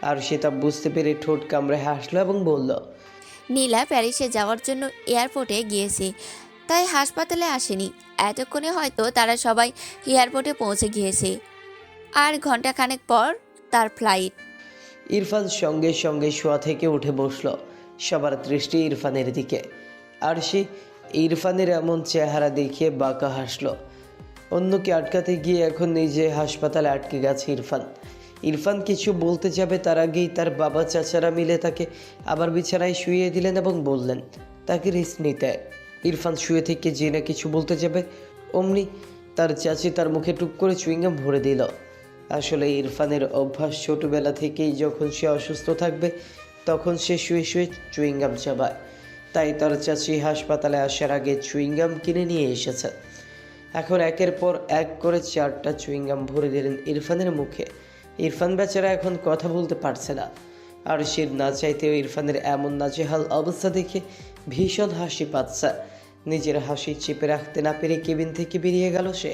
আর সে তা বুঝতে পেরে ঠোঁট কামড়ে হাসলো এবং বলল, নীলা প্যারিসে যাওয়ার জন্য এয়ারপোর্টে গিয়েছে, তাই হাসপাতালে আসেনি। এতক্ষণে হয়তো তারা সবাই এয়ারপোর্টে পৌঁছে গিয়েছে, আর ঘন্টাখানেক পর তার ফ্লাইট। ইরফান সঙ্গে সঙ্গে শোয়া থেকে উঠে বসল। সবার দৃষ্টি ইরফানের দিকে, আর সে ইরফানের এমন চেহারা দেখিয়ে বাঁকা হাসল। অন্যকে আটকাতে গিয়ে এখন নিজে হাসপাতালে আটকে গেছে ইরফান। ইরফান কিছু বলতে যাবে তার আগেই তার বাবা চাচারা মিলে তাকে আবার বিছানায় শুইয়ে দিলেন এবং বললেন তাকে রেস্ট নিতে। ইরফান শুয়ে থেকে যে না কিছু বলতে যাবে, অমনি তার চাচি তার মুখে টুক করে চুইংগাম ভরে দিল। আসলে ইরফানের অভ্যাস ছোটবেলা থেকেই যখন সে অসুস্থ থাকবে তখন সে শুয়ে শুয়ে চুইংগাম চাবায়। তাই তার চাচি হাসপাতালে আসার আগে চুইংগাম কিনে নিয়ে এসেছে। এখন একের পর এক করে 4টা চুইংগাম ভরে দিলেন ইরফানের মুখে। ইরফান বেচারা এখন কথা বলতে পারছে না। আরশির না চাইতেও ইরফানের এমন নাজেহাল অবস্থা দেখে ভীষণ হাসি পাচ্ছে। নিজের হাসি চেপে রাখতে না পেরে কেবিন থেকে বেরিয়ে গেল সে।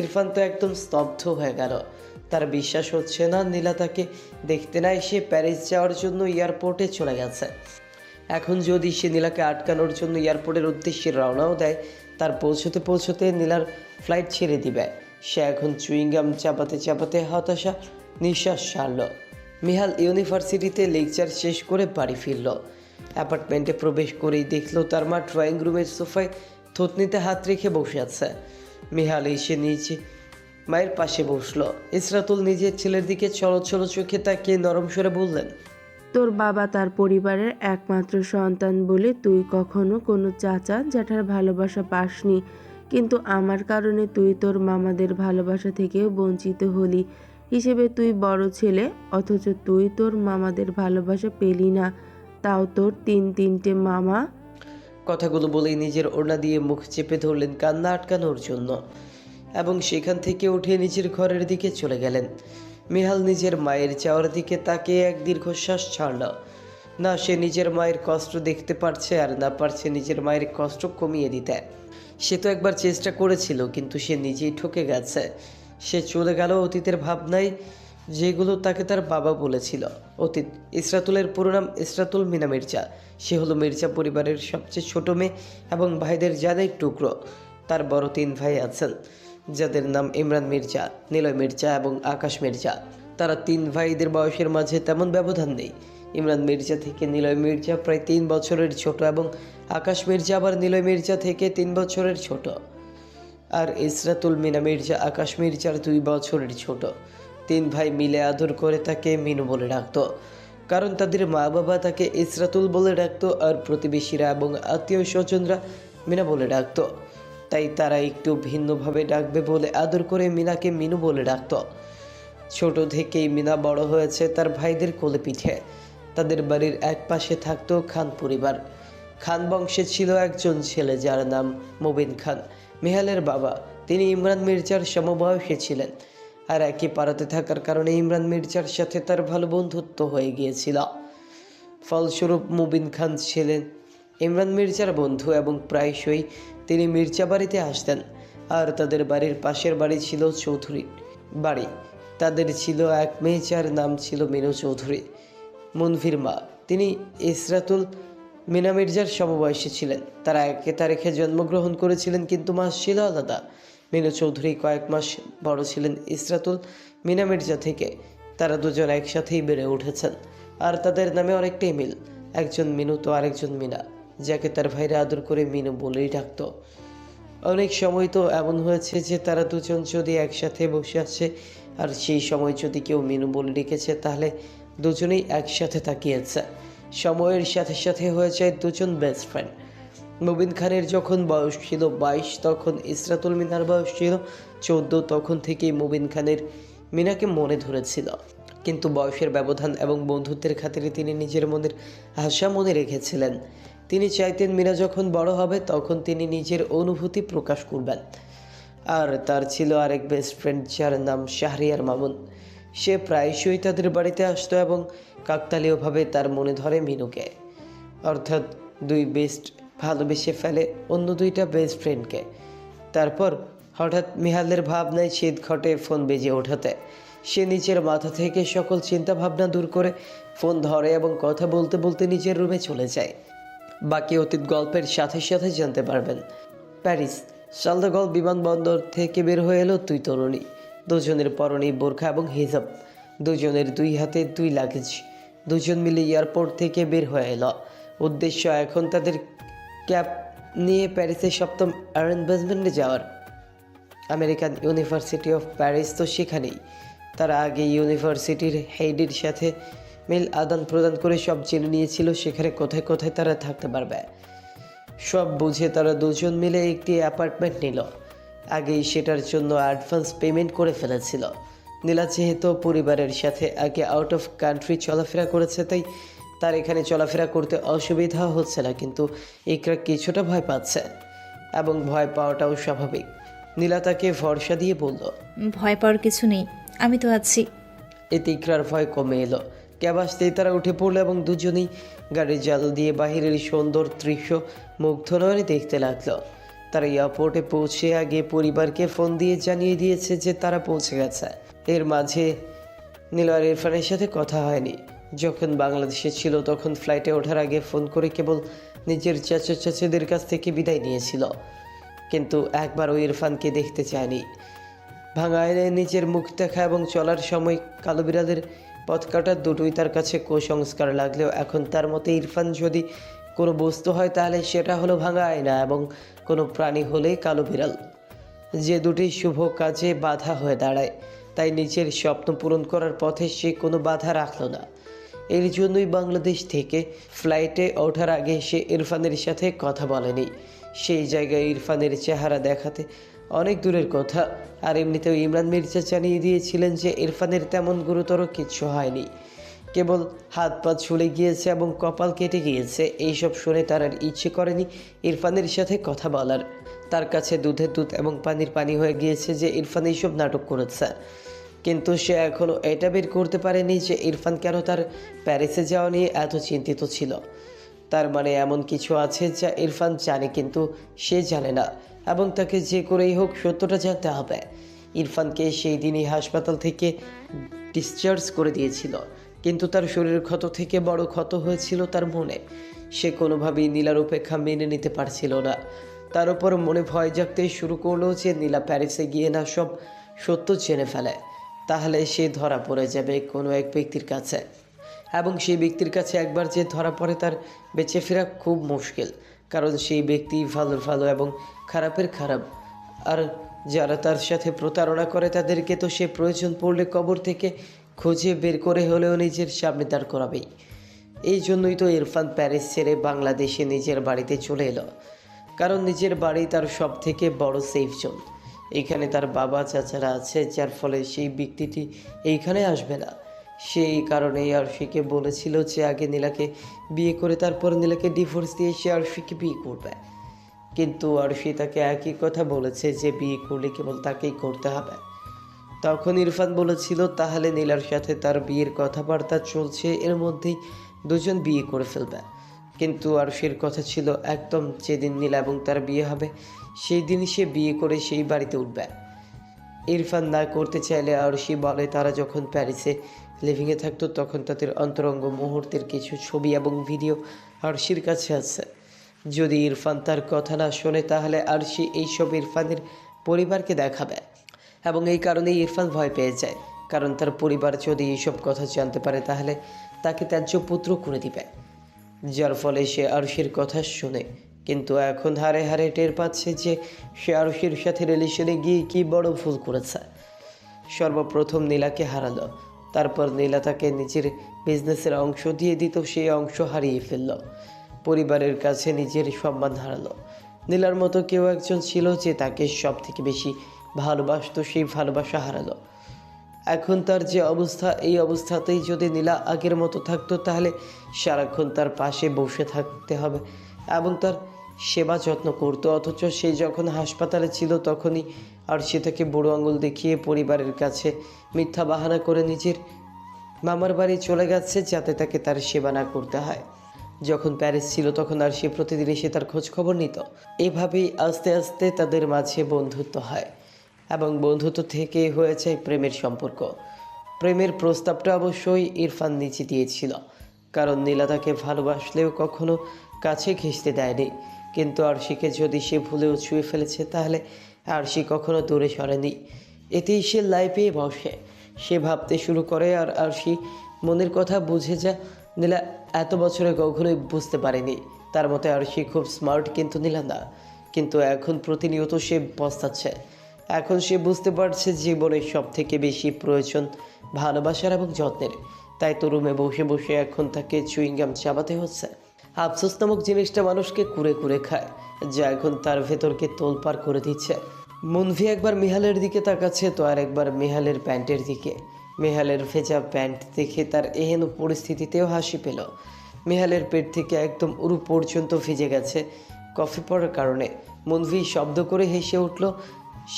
ইরফান তো একদম স্তব্ধ হয়ে গেল। তার বিশ্বাস হচ্ছে না নীলা তাকে দেখতে না এসে প্যারিস যাওয়ার জন্য এয়ারপোর্টে চলে গেছে। এখন যদি সে নীলাকে আটকানোর জন্য এয়ারপোর্টের উদ্দেশ্যে রওনাও দেয়, তার পৌঁছতে পৌঁছতে নীলার ফ্লাইট ছেড়ে দিবে। সে এখন চুইংগাম চাপাতে চাপাতে হতাশা নিঃশ্বাস ছাড়ল। মিহাল ইউনিভার্সিটিতে লেকচার শেষ করে বাড়ি ফিরল। অ্যাপার্টমেন্টে প্রবেশ করেই দেখলো তার মা ড্রয়িং রুমের সোফায় থুতনিতে হাত রেখে বসে আছে। মিহাল এসে নিচে মায়ের পাশে বসলো। ইসরাতুল নিজের ছেলের দিকে ছলছল চোখে তাকিয়ে নরম স্বরে বললেন, তোর বাবা তার পরিবারের একমাত্র সন্তান বলে তুই কখনো কোনো চাচা জ্যাঠার ভালোবাসা পাসনি, কিন্তু আমার কারণে তুই তোর মামাদের ভালোবাসা থেকেও বঞ্চিত হলি। হিসেবে তুই বড় ছেলে, অথচ তুই তোর মামাদের ভালোবাসা পেলি না, তাও তোর তিনটে মামা। কথাগুলো বলেই নিজের ওড়না দিয়ে মুখ চেপে ধরলেন কান্না আটকানোর জন্য এবং সেখান থেকে উঠে নিজের ঘরের দিকে চলে গেলেন। মিহাল নিজের মায়ের যাওয়ার দিকে তাকিয়ে এক দীর্ঘশ্বাস ছাড়ল। না সে নিজের মায়ের কষ্ট দেখতে পারছে, আর না পারছে নিজের মায়ের কষ্ট কমিয়ে দিতে। সে তো একবার চেষ্টা করেছিল, কিন্তু সে নিজেই ঠকে গেছে। সে চলে গেল অতীতের ভাবনায়, যেগুলো তাকে তার বাবা বলেছিল। অতীত। ইসরাতুলের পুরো নাম ইসরাতুল মিনা মির্জা। সে হলো মির্জা পরিবারের সবচেয়ে ছোট মেয়ে এবং ভাইদের জানের টুকরো। তার বড় 3 ভাই আছেন, যাদের নাম ইমরান মির্জা, নিলয় মির্জা এবং আকাশ মির্জা। তারা 3 ভাইদের বয়সের মাঝে তেমন ব্যবধান নেই। ইমরান মির্জা থেকে নিলয় মির্জা প্রায় 3 বছরের ছোট এবং আকাশ মির্জা আবার নিলয় মির্জা থেকে 3 বছরের ছোট। আর ইসরাতুল মিনা মির্জা আকাশ মির্জার 2 বছরের ছোট। 3 ভাই মিলে আদর করে তাকে মিনু বলে ডাকতো, কারণ তাদের মা বাবা তাকে ইসরাতুল বলে ডাকতো আর প্রতিবেশীরা এবং আত্মীয় স্বজনরা মিনা বলে ডাকতো। তাই তারা একটু ভিন্নভাবে ডাকবে বলে আদর করে মিনাকে মিনু বলে ডাকত। ছোট থেকেই মিনা বড় হয়েছে তার ভাইদের কোলে পিঠে। তাদের বাড়ির এক পাশে থাকতো খান পরিবার। খান বংশে ছিল একজন ছেলে যার নাম মুবিন খান, মিহালের বাবা। তিনি ইমরান মির্জার সমবয়সী ছিলেন, আর একই পাড়াতে থাকার কারণে ইমরান মির্জার সাথে তার ভালো বন্ধুত্ব হয়ে গিয়েছিল। ফলস্বরূপ মুবিন খান ছিলেন ইমরান মির্জার বন্ধু এবং প্রায়শই তিনি মির্জা বাড়িতে আসতেন। আর তাদের বাড়ির পাশের বাড়ি ছিল চৌধুরী বাড়ি। তাদের ছিল এক মেয়ে যার নাম ছিল মিনু চৌধুরী। মুনভির মা, তিনি ইসরাতুল মিনা মির্জার সমবয়সী ছিলেন। তারা একে তারিখে জন্মগ্রহণ করেছিলেন, কিন্তু মাস ছিল আলাদা। মিনু চৌধুরী কয়েক মাস বড় ছিলেন ইসরাতুল মিনা মির্জা থেকে। তারা দুজন একসাথেই বেড়ে উঠেছেন, আর তাদের নামে অনেকটাই মিল। একজন মিনু তো আরেকজন মিনা, যাকে তার ভাইরা আদর করে মিনু বলেই ডাকত। অনেক সময় তো এমন হয়েছে যে তারা দুজন যদি একসাথে বসে আছে আর সেই সময় যদি কেউ মিনু বলে ডেকেছে, তাহলে দুজনেই একসাথে তাকিয়েছে। সময়ের সাথে সাথে হয়ে যায় দুজন বেস্ট ফ্রেন্ড। মুবিন খানের যখন বয়স ছিল 22, তখন ইসরাতুল মিনার বয়স ছিল 14। তখন থেকেই মুবিন খানের মিনাকে মনে ধরেছিল, কিন্তু বয়সের ব্যবধান এবং বন্ধুত্বের খাতিরে তিনি নিজের মনের আশা মনে রেখেছিলেন। তিনি চাইতেন মিনা যখন বড় হবে তখন তিনি নিজের অনুভূতি প্রকাশ করবেন। আর তার ছিল আরেক বেস্ট ফ্রেন্ড যার নাম শাহরিয়ার মামুন। সে প্রায়শই তাদের বাড়িতে আসতো এবং কাকতালীয়ভাবে তার মনে ধরে মিনুকে। অর্থাৎ 2 বেস্ট ভালোবেসে ফেলে অন্য 2টা বেস্ট ফ্রেন্ডকে। তারপর হঠাৎ মিহালের ভাবনায় শীত ঘটে ফোন বেজে ওঠাতে। সে নিজের মাথা থেকে সকল চিন্তা ভাবনা দূর করে ফোন ধরে এবং কথা বলতে বলতে নিজের রুমে চলে যায়। বাকি অতীত গল্পের সাথে সাথে জানতে পারবেন। প্যারিস শালদাগল বিমানবন্দর থেকে বের হয়ে এলো 2 তরুণী। দুজনের পরনে বোরখা এবং হিজাব, দুজনের 2 হাতে 2 লাগেজ। দুজন মিলে এয়ারপোর্ট থেকে বের হয়ে এলো। উদ্দেশ্য এখন তাদের ক্যাব নিয়ে প্যারিসের 7ম অ্যারেঞ্জমেন্টে যাওয়ার। আমেরিকান ইউনিভার্সিটি অফ প্যারিস তো সেখানেই। তারা আগে ইউনিভার্সিটির হেডের সাথে মেল আদান প্রদান করে সব জেনে নিয়েছিল সেখানে কোথায় কোথায় তারা থাকতে পারবে। সব বুঝে তারা দুজন মিলে একটি অ্যাপার্টমেন্ট নিল। আগেই সেটার জন্য অ্যাডভান্স পেমেন্ট করে ফেলেছিল। নীলা যেহেতু পরিবারের সাথে আগে আউট অফ কান্ট্রি চলাফেরা করেছে, তাই তার এখানে চলাফেরা করতে অসুবিধা হচ্ছে না, কিন্তু ইকরা কিছুটা ভয় পাচ্ছে এবং ভয় পাওয়াটাও স্বাভাবিক। নীলা তাকে ভরসা দিয়ে বলল, ভয় পাওয়ার কিছু নেই, আমি তো আছি। এতে ইকরার ভয় কমে এলো। ক্যাব আসতেই তারা উঠে পড়লো এবং দুজনেই গাড়ির জাল দিয়ে বাহিরের সুন্দর দৃশ্য মুগ্ধ নয়নে দেখতে লাগলো। তারা এয়ারপোর্টে পৌঁছে আগে পরিবারকে ফোন দিয়ে জানিয়ে দিয়েছে যে তারা পৌঁছে গেছে। এর মাঝে নীলা আর ইরফানের সাথে কথা হয়নি। যখন বাংলাদেশে ছিল তখন ফ্লাইটে ওঠার আগে ফোন করে কেবল নিজের চাচাদের কাছ থেকে বিদায় নিয়েছিল, কিন্তু একবারও ইরফানকে দেখতে চায়নি। ভাঙা আয়নায় নিজের মুখ দেখা এবং চলার সময় কালো বিড়ালের পথ কাটা দুটোই তার কাছে কুসংস্কার লাগলেও এখন তার মতে ইরফান যদি কোনো বস্তু হয় তাহলে সেটা হলো ভাঙা আয়না, এবং কোনো প্রাণী হলেই কালো বিড়াল, যে দুটি শুভ কাজে বাধা হয়ে দাঁড়ায়। তাই নিজের স্বপ্ন পূরণ করার পথে সে কোনো বাধা রাখল না। এর জন্যই বাংলাদেশ থেকে ফ্লাইটে ওঠার আগে সে ইরফানের সাথে কথা বলেনি। সেই জায়গায় ইরফানের চেহারা দেখাতে অনেক দূরের কথা। আর এমনিতেও ইমরান মির্জা জানিয়ে দিয়েছিলেন যে ইরফানের তেমন গুরুতর কিচ্ছু হয়নি, কেবল হাত পা ছুলে গিয়েছে এবং কপাল কেটে গিয়েছে। এইসব শুনে তার আর ইচ্ছে করেনি ইরফানের সাথে কথা বলার। তার কাছে দুধের দুধ এবং পানির পানি হয়ে গিয়েছে যে ইরফান এইসব নাটক করেছে, কিন্তু সে এখনও এটা বের করতে পারেনি যে ইরফান কেন তার প্যারিসে যাওয়া নিয়ে এত চিন্তিত ছিল। তার মানে এমন কিছু আছে যা ইরফান জানে কিন্তু সে জানে না, এবং তাকে যে করেই হোক সত্যটা জানতে হবে। ইরফানকে সেই দিনই হাসপাতাল থেকে ডিসচার্জ করে দিয়েছিল, কিন্তু তার শরীরের ক্ষত থেকে বড় ক্ষত হয়েছিল তার মনে। সে কোনোভাবেই নীলার উপেক্ষা মেনে নিতে পারছিল না। তার উপর মনে ভয় জাগতে শুরু করলো যে নীলা প্যারিসে গিয়ে না সব সত্য জেনে ফেলে, তাহলে সে ধরা পড়ে যাবে কোনো এক ব্যক্তির কাছে, এবং সেই ব্যক্তির কাছে একবার যে ধরা পড়ে তার বেঁচে ফেরা খুব মুশকিল, কারণ সেই ব্যক্তি ভালোর ভালো এবং খারাপের খারাপ। আর যারা তার সাথে প্রতারণা করে তাদেরকে তো সে প্রয়োজন পড়লে কবর থেকে খুঁজে বের করে হলেও নিজের সামনে দাঁড় করাবেই। এই জন্যই তো ইরফান প্যারিস ছেড়ে বাংলাদেশে নিজের বাড়িতে চলে এলো, কারণ নিজের বাড়ি তার সব থেকে বড় সেফ জোন। এখানে তার বাবা চাচারা আছে, যার ফলে সেই ব্যক্তিটি এইখানে আসবে না। সেই কারণেই আরশিকে বলেছিল যে আগে নীলাকে বিয়ে করে তারপর নীলাকে ডিভোর্স দিয়ে সে আরশিকে বিয়ে করবে, কিন্তু আরশি তাকে একই কথা বলেছে যে বিয়ে করলে কেবল তাকেই করতে হবে। তখন ইরফান বলেছিল তাহলে নীলার সাথে তার বিয়ের কথাবার্তা চলছে, এর মধ্যেই দুজন বিয়ে করে ফেলবে। কিন্তু আরশির কথা ছিল একদম যেদিন নীলা এবং তার বিয়ে হবে সেই দিন সে বিয়ে করে সেই বাড়িতে উঠবে। ইরফান না করতে চাইলে আরশি বলে তারা যখন প্যারিসে লিভিংয়ে থাকতো তখন তাদের অন্তরঙ্গ মুহূর্তের কিছু ছবি এবং ভিডিও আরশির কাছে আছে। যদি ইরফান তার কথা না শোনে তাহলে আরশি এইসব ইরফানের পরিবারকে দেখাবে, এবং এই কারণেই ইরফান ভয় পেয়ে যায়, কারণ তার পরিবার যদি এইসব কথা জানতে পারে তাহলে তাকে ত্যায্য পুত্র করে দিবে, যার ফলে সে আরশির কথা শোনে। কিন্তু এখন হারে হারে টের পাচ্ছে যে সে আরশির সাথে রিলেশনে গিয়ে কী বড় ভুল করেছে। সর্বপ্রথম নীলাকে হারালো, তারপর নীলা তাকে নিজের বিজনেসের অংশ দিয়ে দিত, সেই অংশ হারিয়ে ফেলল। পরিবারের কাছে নিজের সম্মান হারালো। নীলার মতো কেউ একজন ছিল যে তাকে সব থেকে বেশি ভালোবাসত, সেই ভালোবাসা হারালো। এখন তার যে অবস্থা, এই অবস্থাতেই যদি নীলা আগের মতো থাকতো তাহলে সারাক্ষণ তার পাশে বসে থাকতে হবে এবং তার সেবা যত্ন করতো। অথচ সে যখন হাসপাতালে ছিল তখনই আরশি তাকে বুড়ো আঙুল দেখিয়ে পরিবারের কাছে মিথ্যা বাহানা করে নিজের মামার বাড়ি চলে গেছে যাতে তাকে তার সেবা না করতে হয়। যখন প্যারিস ছিল তখন আরশি প্রতিদিন এসে তার খোঁজ খবর নিত। এভাবেই আস্তে আস্তে তাদের মাঝে বন্ধুত্ব হয় এবং বন্ধুত্ব থেকে হয়ে যায় প্রেমের সম্পর্ক। প্রেমের প্রস্তাবটা অবশ্যই ইরফান নিচে দিয়েছিল, কারণ নীলা তাকে ভালোবাসলেও কখনো কাছে ঘেঁষতে দেয়নি। কিন্তু আরশিকে যদি সে ভুলেও ছুঁয়ে ফেলেছে তাহলে আরশি কখনো দূরে সরেনি। এতেই সে লাই পেয়ে বসে, সে ভাবতে শুরু করে। আর আরশি মনের কথা বুঝে যা নীলা এত বছরে কখনোই বুঝতে পারেনি। তার মতে আরশি খুব স্মার্ট, কিন্তু নীলা না। কিন্তু এখন প্রতিনিয়ত সে পস্তাচ্ছে। এখন সে বুঝতে পারছে জীবনের সব থেকে বেশি প্রয়োজন ভালোবাসার এবং যত্নের। তাই তো রুমে বসে বসে এখন তাকে চুইংগাম চাবাতে হচ্ছে। আফসোস নামক জিনিসটা মানুষকে কুরে কুরে খায়, যা এখন তার ভেতরকে তোলপাড় করে দিচ্ছে। মুনভি একবার মিহালের দিকে তাকাচ্ছে তো আর একবার মিহালের প্যান্টের দিকে। মিহালের ভেজা প্যান্ট দেখে তার এহেন পরিস্থিতিতেও হাসি পেল। মিহালের পেট থেকে একদম উরু পর্যন্ত ভিজে গেছে কফি পড়ার কারণে। মুনভি শব্দ করে হেসে উঠল।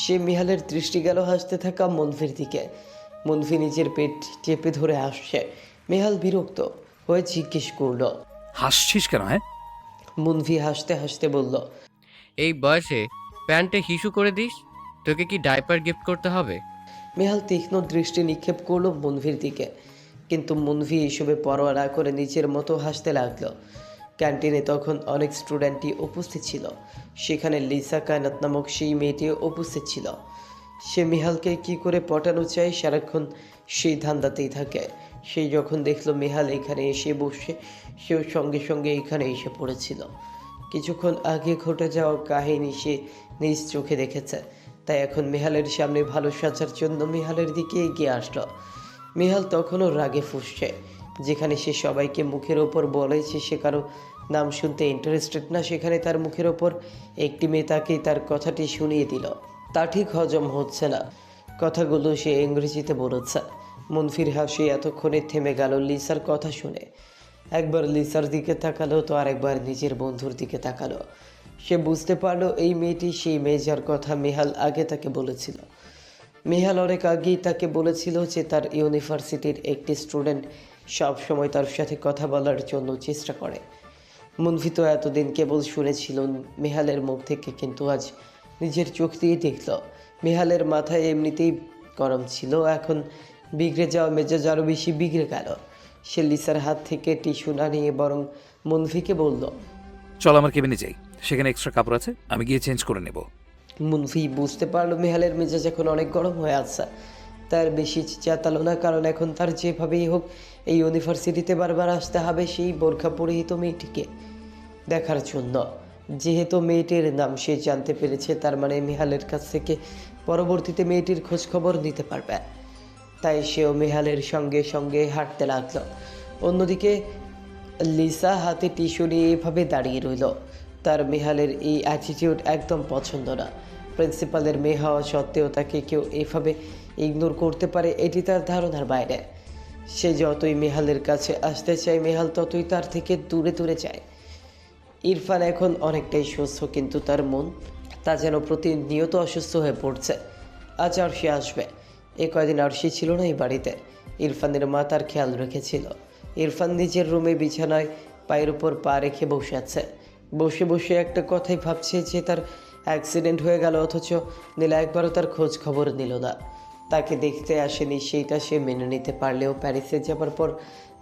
সে মিহালের দৃষ্টি গেল হাসতে থাকা মুনভির দিকে। মুনফি নিজের পেট চেপে ধরে আসছে। মেহাল বিরক্ত হয়ে জিজ্ঞেস করলো। হাসছিস কেন? হ্যাঁ, মুনফি হাসতে হাসতে বলল, এই বয়সে প্যান্টে হিসু করে দিস? তোকে কি ডাইপার গিফট করতে হবে? মেহাল তীক্ষ্ণ দৃষ্টি নিক্ষেপ করলো মুনফির দিকে, কিন্তু মুনফি এসবে পরোয়া না করে নিজের মতো হাসতে লাগলো। ক্যান্টিনে তখন অনেক স্টুডেন্টই উপস্থিত ছিল। সেখানে লিসা কায়নাত নামক সেই মেয়েটিও উপস্থিত ছিল। সে মেহালকে কি করে পটানো চায় সারাক্ষণ সেই ধান্দাতেই থাকে। সেই যখন দেখলো মেহাল এখানে এসে বসে, সেও সঙ্গে সঙ্গে এখানে এসে পড়েছিল। কিছুক্ষণ আগে ঘটে যাওয়া কাহিনী সে নিজ চোখে দেখেছে, তাই এখন মেহালের সামনে ভালো সাজার জন্য মেহালের দিকে এগিয়ে আসলো। মেহাল তখনও রাগে ফুঁসছে। যেখানে সে সবাইকে মুখের ওপর বলেছে সে কারো নাম শুনতে ইন্টারেস্টেড না, সেখানে তার মুখের ওপর একটি মেয়ে তাকেই তার কথাটি শুনিয়ে দিল। তা ঠিক হজম হচ্ছে না। কথাগুলো সে ইংরেজিতে বলেছে। মুনফির হাসি এতক্ষণে থেমে গেল লিসার কথা শুনে। একবার লিসার দিকে তাকালো তো আরেকবার নিজের বন্ধুর দিকে তাকালো। সে বুঝতে পারলো এই মেয়েটি সেই মেয়ে যার কথা মেহাল আগে তাকে বলেছিল। মেহাল অনেক আগেই তাকে বলেছিল যে তার ইউনিভার্সিটির একটি স্টুডেন্ট সব সময় তার সাথে কথা বলার জন্য চেষ্টা করে। মুনফি তো এতদিন কেবল শুনেছিল মেহালের মুখ থেকে, কিন্তু আজ নিজের চোখ দিয়ে দেখল। মেহালের মাথায় এমনিতেই গরম ছিল, এখন বিগড়ে যাওয়া মেজাজ আরও বেশি বিগড়ে গেল। সে লিসার হাত থেকে টিস্যু না নিয়ে বরং মুনফিকে বলল, চল আমার কেবিনে যাই, সেখানে এক্সট্রা কাপড় আছে, আমি গিয়ে চেঞ্জ করে নেব। মুনফি বুঝতে পারলো মেহালের মেজাজ এখন অনেক গরম হয়ে আছে। তার বেশি চেঁচালো না, কারণ এখন তার যেভাবেই হোক এই ইউনিভার্সিটিতে বারবার আসতে হবে সেই বোরখা পরিহিত মেয়েটিকে দেখার জন্য। যেহেতু মেয়েটির নাম সে জানতে পেরেছে, তার মানে মেহালের কাছ থেকে পরবর্তীতে মেয়েটির খোঁজ খবর নিতে পারবে। তাই সেও মেহালের সঙ্গে সঙ্গে হাঁটতে লাগলো। অন্যদিকে লিসা হাতে টিস্যু নিয়ে এভাবে দাঁড়িয়ে রইল। তার মেহালের এই অ্যাটিটিউড একদম পছন্দ না। প্রিন্সিপালের মেয়ে হওয়া সত্ত্বেও তাকে কেউ এভাবে ইগনোর করতে পারে, এটি তার ধারণার বাইরে। সে যতই মেহালের কাছে আসতে চায়, মেহাল ততই তার থেকে দূরে দূরে যায়। ইরফান এখন অনেকটাই সুস্থ, কিন্তু তার মন তা যেন প্রতিনিয়ত অসুস্থ হয়ে পড়ছে। আজ আরশি আসবে। এ কয়দিন আরশি ছিল না এই বাড়িতে। ইরফানের মা তার খেয়াল রেখেছিল। ইরফান নিজের রুমে বিছানায় পায়ের উপর পা রেখে বসে আছে। বসে বসে একটা কথাই ভাবছে যে তার অ্যাক্সিডেন্ট হয়ে গেল, অথচ নীলা একবারও তার খোঁজ খবর নিল না। তাকে দেখতে আসেনি, সেইটা সে মেনে নিতে পারলেও প্যারিসে যাবার পর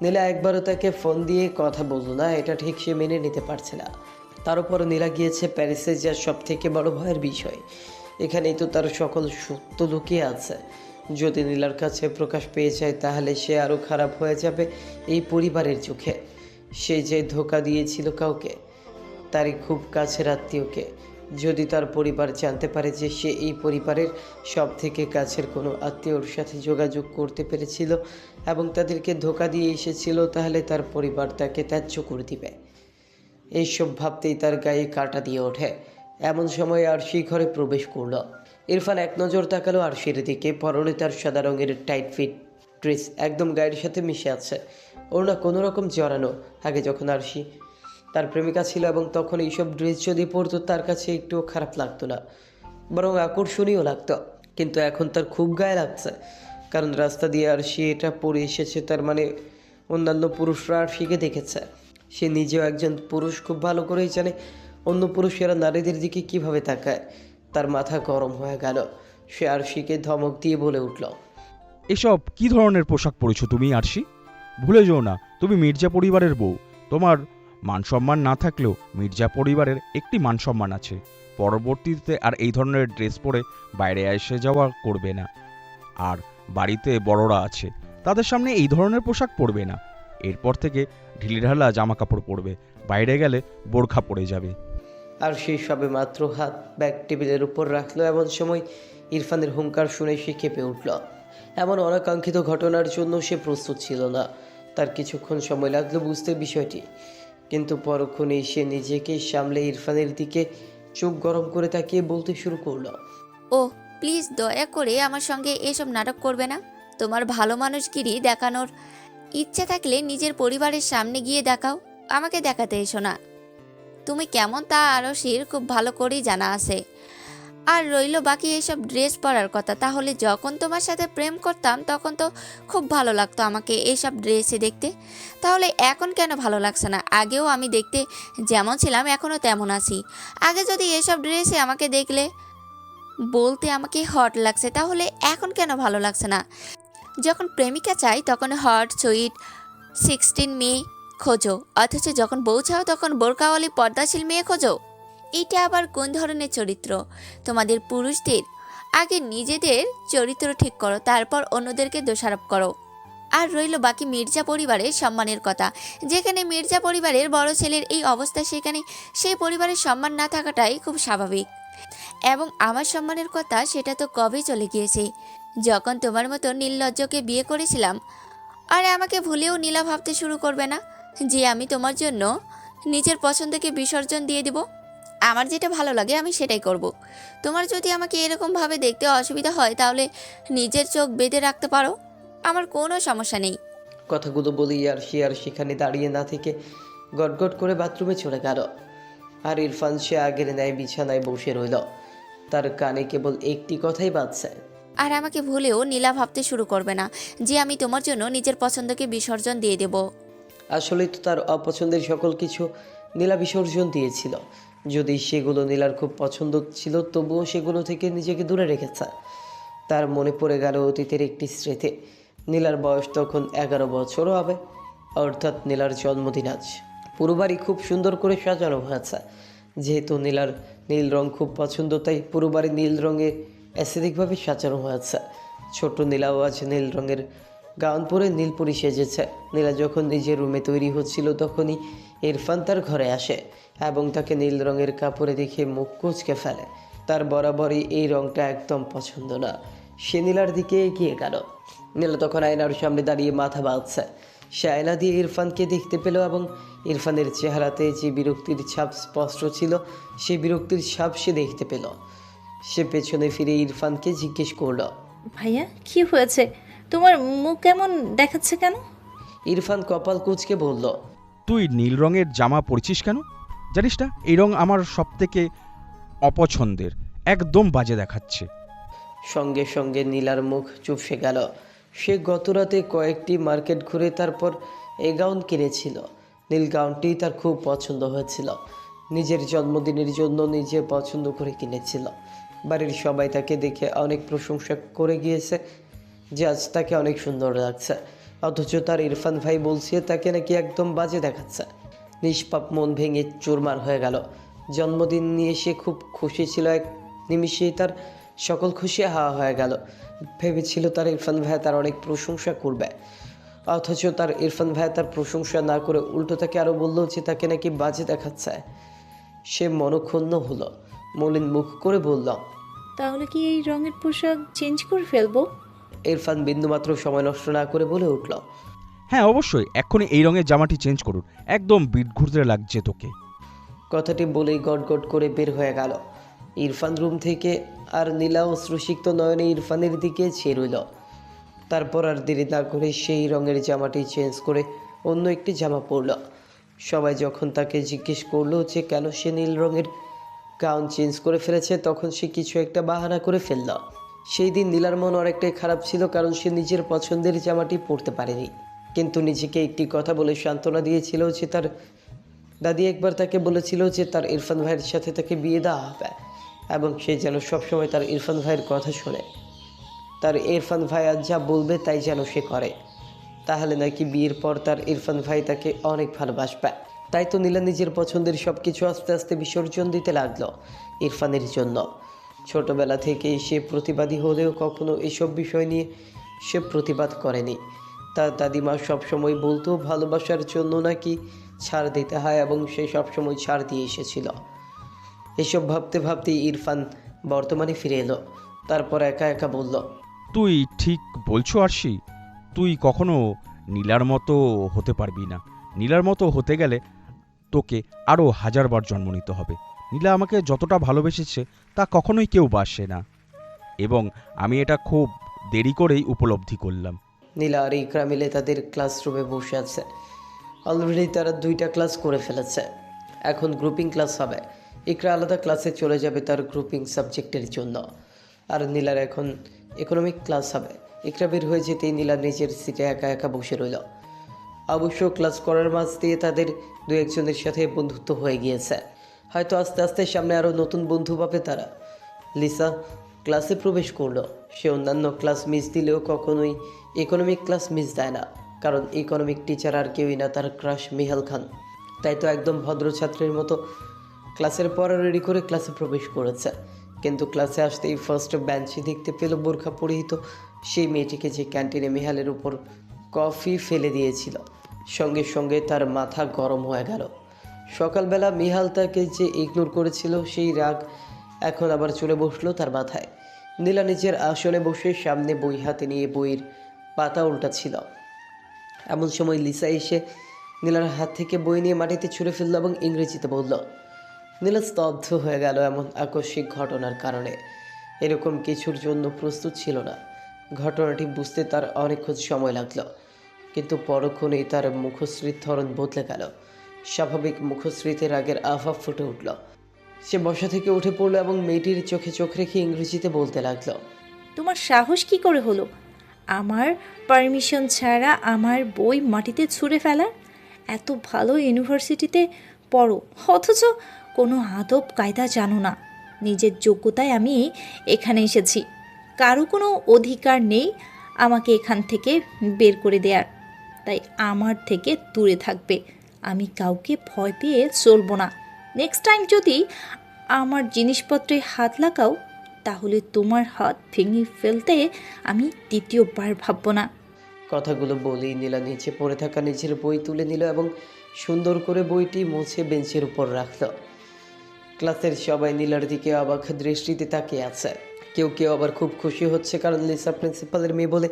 নীলা একবারও তাকে ফোন দিয়ে কথা বলল না, এটা ঠিক সে মেনে নিতে পারছে না। তার উপর নীলা গিয়েছে প্যারিসে, যা সব থেকে বড় ভয়ের বিষয়। এখানেই তো তার সকল সত্য লুকিয়ে আছে। যদি নীলার কাছে প্রকাশ পেয়ে যায় তাহলে সে আরও খারাপ হয়ে যাবে এই পরিবারের চোখে। সে যে ধোঁকা দিয়েছিল কাউকে, তারই খুব কাছের আত্মীয়কে। যদি তার পরিবার জানতে পারে যে সে এই পরিবারের সব থেকে কাছের কোনো আত্মীয়র সাথে যোগাযোগ করতে পেরেছিল এবং তাদেরকে ধোঁকা দিয়ে এসেছিল, তাহলে তার পরিবার তাকে ত্যায্য করে দিবে। এইসব ভাবতেই তার গায়ে কাঁটা দিয়ে ওঠে। এমন সময় আরশি ঘরে প্রবেশ করল। ইরফান এক নজর তাকালো আরশির দিকে। পরনে তার সাদা রঙের টাইট ফিট ড্রেস একদম গায়ের সাথে মিশে আছে। ওর না কোনো রকম জড়ানো। আগে যখন আরশি তার প্রেমিকা ছিল এবং তখন এইসব ড্রেস যদি পরতো তার কাছে একটুও খারাপ লাগতো না, বরং আকর্ষণীয় লাগতো। কিন্তু এখন তার খুব গায়ে লাগছে, কারণ রাস্তা দিয়ে আরশি এটা পরে এসেছে, তার মানে অন্যান্য পুরুষরা আরশিকে দেখেছে। সে নিজেও একজন পুরুষ, খুব ভালো করেই জানে অন্য পুরুষেরা নারীদের দিকে কিভাবে তাকায়। তার মাথা গরম হয়ে গেল। সে আরশিকে ধমক দিয়ে বলে উঠল, এসব কি ধরনের পোশাক পরেছো তুমি আরশি? ভুলে যেও না তুমি মির্জা পরিবারের বউ। তোমার মান সম্মান না থাকলেও মির্জা পরিবারের একটি মান সম্মান আছে। পরবর্তীতে আর এই ধরনের ড্রেস পরে বাইরে এসে যাওয়া করবে না। আর বাড়িতে বড়রা আছে, তাদের সামনে এই ধরনের পোশাক পরবে না। এরপর থেকে ঢিলিঢালা জামা কাপড় পরবে, বাইরে গেলে বোরখা পরে যাবে। আর সেই সবে মাত্র হাত ব্যাগ টেবিলের উপর রাখলো, এমন সময় ইরফানের হুঙ্কার শুনে সে কেঁপে উঠল। এমন অনাকাঙ্ক্ষিত ঘটনার জন্য সে প্রস্তুত ছিল না। তার কিছুক্ষণ সময় লাগলো বুঝতে বিষয়টি, কিন্তু পরক্ষণেই সে নিজেকে সামলে ইরফানের দিকে চোখ গরম করে তাকিয়ে বলতে শুরু করলো, ও প্লিজ দয়া করে আমার সঙ্গে এসব নাটক করবে না। তোমার ভালো মানুষগিরি দেখানোর ইচ্ছে থাকলে নিজের পরিবারের সামনে গিয়ে দেখাও, আমাকে দেখাতে এসো না। তুমি কেমন তা আরশির খুব ভালো করেই জানা আছে। আর রইলো বাকি এইসব ড্রেস পরার কথা, তাহলে যখন তোমার সাথে প্রেম করতাম তখন তো খুব ভালো লাগতো আমাকে এইসব ড্রেসে দেখতে, তাহলে এখন কেন ভালো লাগছে না? আগেও আমি দেখতে যেমন ছিলাম এখনও তেমন আছি। আগে যদি এইসব ড্রেসে আমাকে দেখলে বলতে আমাকে হট লাগছে, তাহলে এখন কেন ভালো লাগছে না? যখন প্রেমিকা চাই তখন হট সুইট 16 মেয়ে খোঁজো, অথচ যখন বউ চাও তখন বোরকাওয়ালি পর্দাশীল মেয়ে খোঁজো। এটা আবার কোন ধরনের চরিত্র? তোমাদের পুরুষদের আগে নিজেদের চরিত্র ঠিক করো, তারপর অন্যদেরকে দোষারোপ করো। আর রইল বাকি মির্জা পরিবারের সম্মানের কথা। যেখানে মির্জা পরিবারের বড় ছেলের এই অবস্থা, সেখানে সেই পরিবারের সম্মান না থাকাটাই খুব স্বাভাবিক। এবং আমার সম্মানের কথা সেটা তো কবে চলে গিয়েছে, যখন তোমার মতো নির্লজ্জকে বিয়ে করেছিলাম। আর আমাকে ভুলেও নীলা ভাবতে শুরু করবে না যে আমি তোমার জন্য নিজের পছন্দকে বিসর্জন দিয়ে দিব। আমার যেটা ভালো লাগে আমি সেটাই করব। তোমার যদি আমাকে এরকমভাবে দেখতে অসুবিধা হয় তাহলে নিজের চোখ বেঁধে রাখতে পারো, আমার কোনো সমস্যা নেই। কথাগুলো বলেই আর সেখানে দাঁড়িয়ে না থেকে গটগট করে বাথরুমে চলে গেল। আর ইরফান সে আগের ন্যায় বিছানায় বসে রইল, তার কানে কেবল একটি কথাই বাজছে। আর আমাকে ভুলেও নীলা ভাবতে শুরু করবে না যে আমি তোমার জন্য নিজের পছন্দকে বিসর্জন দিয়ে দেব। আসলেই তো তার অপছন্দের সকল কিছু নীলা বিসর্জন দিয়েছিল। যদি সেগুলো নীলার খুব পছন্দ ছিল তবুও সেগুলো থেকে নিজেকে দূরে রেখেছে। তার মনে পড়ে গেল অতীতের একটি স্মৃতি। নীলার বয়স তখন 11 বছরও হবে, অর্থাৎ নীলার জন্মদিন আজ। পুরো বাড়ি খুব সুন্দর করে সাজানো হয়েছে। যেহেতু নীলার নীল রং খুব পছন্দ, তাই পুরো বাড়ি নীল রঙে অ্যাসিডিকভাবে সাজানো হয়েছে। ছোট নীলাও আজ নীল রঙের গাউন পরে নীলপরি সেজেছে। নীলা যখন নিজের রুমে তৈরি হচ্ছিল তখনই ইরফান তার ঘরে আসে এবং তাকে নীল রঙের কাপড়ে দেখে মুখ কুঁচকে ফেলে। তার বরাবরই এই রঙটা একদম পছন্দ না। সে নীলার দিকে এগিয়ে গেল। নীলা তখন আয়নার সামনে দাঁড়িয়ে মাথা বাঁধছে। সে আয়না দিয়ে ইরফানকে দেখতে পেল এবং ইরফানের চেহারাতে যে বিরক্তির ছাপ স্পষ্ট ছিল সেই বিরক্তির ছাপ সে দেখতে পেল। সে পেছনে ফিরে ইরফানকে জিজ্ঞেস করল, ভাইয়া কি হয়েছে? তোমার মুখ কেমন দেখাচ্ছে কেন? ইরফান কপাল কুঁচকে বলল, তুই নীল রঙের জামা পরেছিস কেন? জানিস না এই রং আমার সবথেকে অপছন্দের, একদম বাজে দেখাচ্ছে। সঙ্গে সঙ্গে নীলার মুখ চুপসে গেল। সে গতরাতে কয়েকটি মার্কেট ঘুরে তারপর এই গাউন কিনেছিল। নীল গাউনটি তার খুব পছন্দ হয়েছিল। নিজের জন্মদিনের জন্য নিজে পছন্দ করে কিনেছিল। বাড়ির সবাই তাকে দেখে অনেক প্রশংসা করে গিয়েছে যে আজ তাকে অনেক সুন্দর লাগছে, অথচ তার ইরফান ভাই বলছে তাকে নাকি একদম বাজে দেখাচ্ছে। নিষ্পাপ মন ভেঙে চুরমার হয়ে গেল। জন্মদিন নিয়ে সে খুব খুশি ছিল, এক নিমিষেই তার সকল খুশি হাওয়া হয়ে গেল। ভেবেছিল তার ইরফান ভাই তার অনেক প্রশংসা করবে, অথচ তার ইরফান ভাই তার প্রশংসা না করে উল্টো তাকে আরও বলল যে তাকে নাকি বাজে দেখাচ্ছে। সে মনক্ষুণ্ণ হলো, মলিন মুখ করে বলল, তাহলে কি এই রঙের পোশাক চেঞ্জ করে ফেলবো? ইরফান বিন্দুমাত্র সময় নষ্ট না করে বলে উঠল, হ্যাঁ অবশ্যই, এক্ষুনি এই রঙের জামাটি চেঞ্জ করুন, একদম বিট ঘুরতে লাগছে তোকে। কথাটি বলেই গটগট করে বের হয়ে গেল ইরফান রুম থেকে। আর নীলা অশ্রুসিক্ত নয়নে ইরফানের দিকে চেয়ে রইল। তারপর আর দেরি না করে সেই রঙের জামাটি চেঞ্জ করে অন্য একটি জামা পরল। সবাই যখন তাকে জিজ্ঞেস করলো যে কেন সে নীল রঙের গাউন চেঞ্জ করে ফেলেছে, তখন সে কিছু একটা বাহানা করে ফেলল। সেই দিন নীলার মন অনেকটাই খারাপ ছিল, কারণ সে নিজের পছন্দের জামাটি পরতে পারেনি। কিন্তু নিজেকে একটি কথা বলে সান্ত্বনা দিয়েছিল যে তার দাদি একবার তাকে বলেছিল যে তার ইরফান ভাইয়ের সাথে তাকে বিয়ে দেওয়া হবে এবং সে যেন সবসময় তার ইরফান ভাইয়ের কথা শোনে। তার ইরফান ভাই আজ যা বলবে তাই যেন সে করে, তাহলে নাকি বিয়ের পর তার ইরফান ভাই তাকে অনেক ভালোবাসবে। তাই তো নীলা নিজের পছন্দের সব কিছু আস্তে আস্তে বিসর্জন দিতে লাগলো ইরফানের জন্য। ছোটবেলা থেকেই সে প্রতিবাদী হলেও কখনো এসব বিষয় নিয়ে সে প্রতিবাদ করেনি। তার দাদিমা সবসময় বলতো ভালোবাসার জন্য নাকি ছাড় দিতে হয় এবং সে সবসময় ছাড় দিয়ে এসেছিল। এসব ভাবতে ভাবতেই ইরফান বর্তমানে ফিরে এলো। তারপর একা একা বলল, তুই ঠিক বলছো আরশি, তুই কখনো নীলার মতো হতে পারবি না। নীলার মতো হতে গেলে তোকে আরও 1000 বার জন্ম নিতে হবে। নীলা আমাকে যতটা ভালোবেসেছে তা কখনোই কেউ বাসে না, এবং আমি এটা খুব দেরি করেই উপলব্ধি করলাম। নীলা আর ইকরা মিলে তাদের ক্লাসরুমে বসে আছে। অলরেডি তারা 2টা ক্লাস করে ফেলেছে, এখন গ্রুপিং ক্লাস হবে। ইকরা আলাদা ক্লাসে চলে যাবে তার গ্রুপিং সাবজেক্টের জন্য, আর নীলার এখন ইকোনমিক ক্লাস হবে। ইকরা বের হয়ে যেতেই নীলা নিজের সিটে একা একা বসে রইল। অবশ্য ক্লাস করার মাঝ দিয়ে তাদের দু একজনের সাথে বন্ধুত্ব হয়ে গিয়েছে, হয়তো আস্তে আস্তে সামনে আরও নতুন বন্ধু পাবে তারা। লিসা ক্লাসে প্রবেশ করলো। সে অন্যান্য ক্লাস মিস দিলেও কখনোই ইকোনমিক ক্লাস মিস দেয় না, কারণ ইকোনমিক টিচার আর কেউই না তার ক্রাশ মিহাল খান। তাই তো একদম ভদ্র ছাত্রের মতো ক্লাসের পড়া রেডি করে ক্লাসে প্রবেশ করেছে। কিন্তু ক্লাসে আসতেই ফার্স্ট বেঞ্চে দেখতে পেল বোরখা পরিহিত সেই মেয়েটিকে, যে ক্যান্টিনে মিহালের উপর কফি ফেলে দিয়েছিল। সঙ্গে সঙ্গে তার মাথা গরম হয়ে গেল। সকালবেলা মিহাল তাকে যে ইগনোর করেছিল সেই রাগ এখন আবার চলে বসলো তার মাথায়। নীলা নিজের আসনে বসে সামনে বই হাতে নিয়ে বইয়ের পাতা উল্টাচ্ছিল। এমন সময় লিসা এসে নীলার হাত থেকে বই নিয়ে মাটিতে ছুঁড়ে ফেলল এবং ইংরেজিতে বলল। নীলা স্তব্ধ হয়ে গেল এমন আকস্মিক ঘটনার কারণে। এরকম কিছুর জন্য প্রস্তুত ছিল না। ঘটনাটি বুঝতে তার অনেকক্ষণ সময় লাগলো, কিন্তু পরক্ষণেই তার মুখশ্রীর ধরন বদলে গেল। স্বাভাবিক মুখশ্রীতে রাগের আভা ফুটে উঠল। সে বসা থেকে উঠে পড়ল এবং মেয়েটির চোখে চোখ রেখে ইংরেজিতে বলতে লাগলো। তোমার সাহস কি করে হলো আমার পারমিশন ছাড়া আমার বই মাটিতে ছুঁড়ে ফেলার? এত ভালো ইউনিভার্সিটিতে পড়ো, অথচ কোনো আদব কায়দা জানো না। নিজের যোগ্যতায় আমি এখানে এসেছি, কারো কোনো অধিকার নেই আমাকে এখান থেকে বের করে দেওয়ার। তাই আমার থেকে দূরে থাকবে। আমি কাউকে ভয় পেয়ে চলবো না। নেক্সট টাইম যদি আমার জিনিসপত্রে হাত লাগাও, তাহলে তোমার হাত ভেঙে ফেলতে আমি দ্বিতীয়বার ভাববো না। কথাগুলো বলেই নীলা নিচে পড়ে থাকা নিজের বই তুলে নিল এবং সুন্দর করে বইটি মুছে বেঞ্চের উপর রাখল। ক্লাসের সবাই নীলার দিকে অবাক দৃষ্টিতে তাকিয়ে আছে। কেউ কেউ আবার খুব খুশি হচ্ছে, কারণ লিসা প্রিন্সিপালের মেয়ে বলে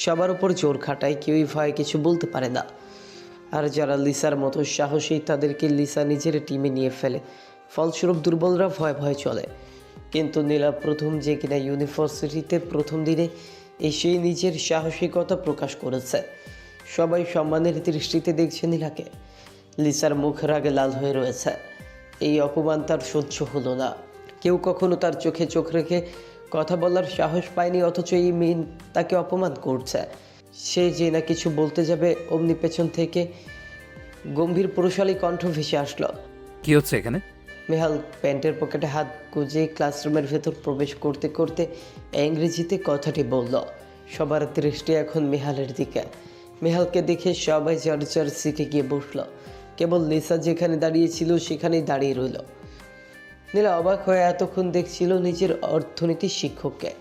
সবার উপর জোর খাটায়, কেউই ভয় কিছু বলতে পারে না। আর যারা লিসার মতো সাহসী তাদেরকে লিসা নিজের টিমে নিয়ে ফেলে, ফলস্বরূপ দুর্বলরা ভয় ভয় চলে। কিন্তু নীলা প্রথম যে কিনা ইউনিভার্সিটিতে প্রথম দিনে এসেই নিজের সাহসিকতা প্রকাশ করেছে। সবাই সম্মানের দৃষ্টিতে দেখছে নীলাকে। লিসার মুখ রাগে লাল হয়ে রয়েছে। এই অপমান তার সহ্য হলো না। কেউ কখনো তার চোখে চোখ রেখে কথা বলার সাহস পায়নি, অথচ এই মেয়ে তাকে অপমান করছে। সে যে না কিছু বলতে যাবে, অমনি পেছন থেকে গম্ভীর পুরুষালী কণ্ঠ ভেসে আসলো। কি হচ্ছে এখানে? মেহাল প্যান্টের পকেটে হাত গুজে ক্লাসরুমের ভেতর প্রবেশ করতে করতে ইংরেজিতে কথাটি বলল। সবার দৃষ্টি এখন মেহালের দিকে। মেহালকে দেখে সবাই যার যার সিটে গিয়ে বসলো। কেবল লিসা যেখানে দাঁড়িয়েছিল সেখানেই দাঁড়িয়ে রইল। নীলা অবাক হয়ে এতক্ষণ দেখছিল নিজের অর্থনীতির শিক্ষককে,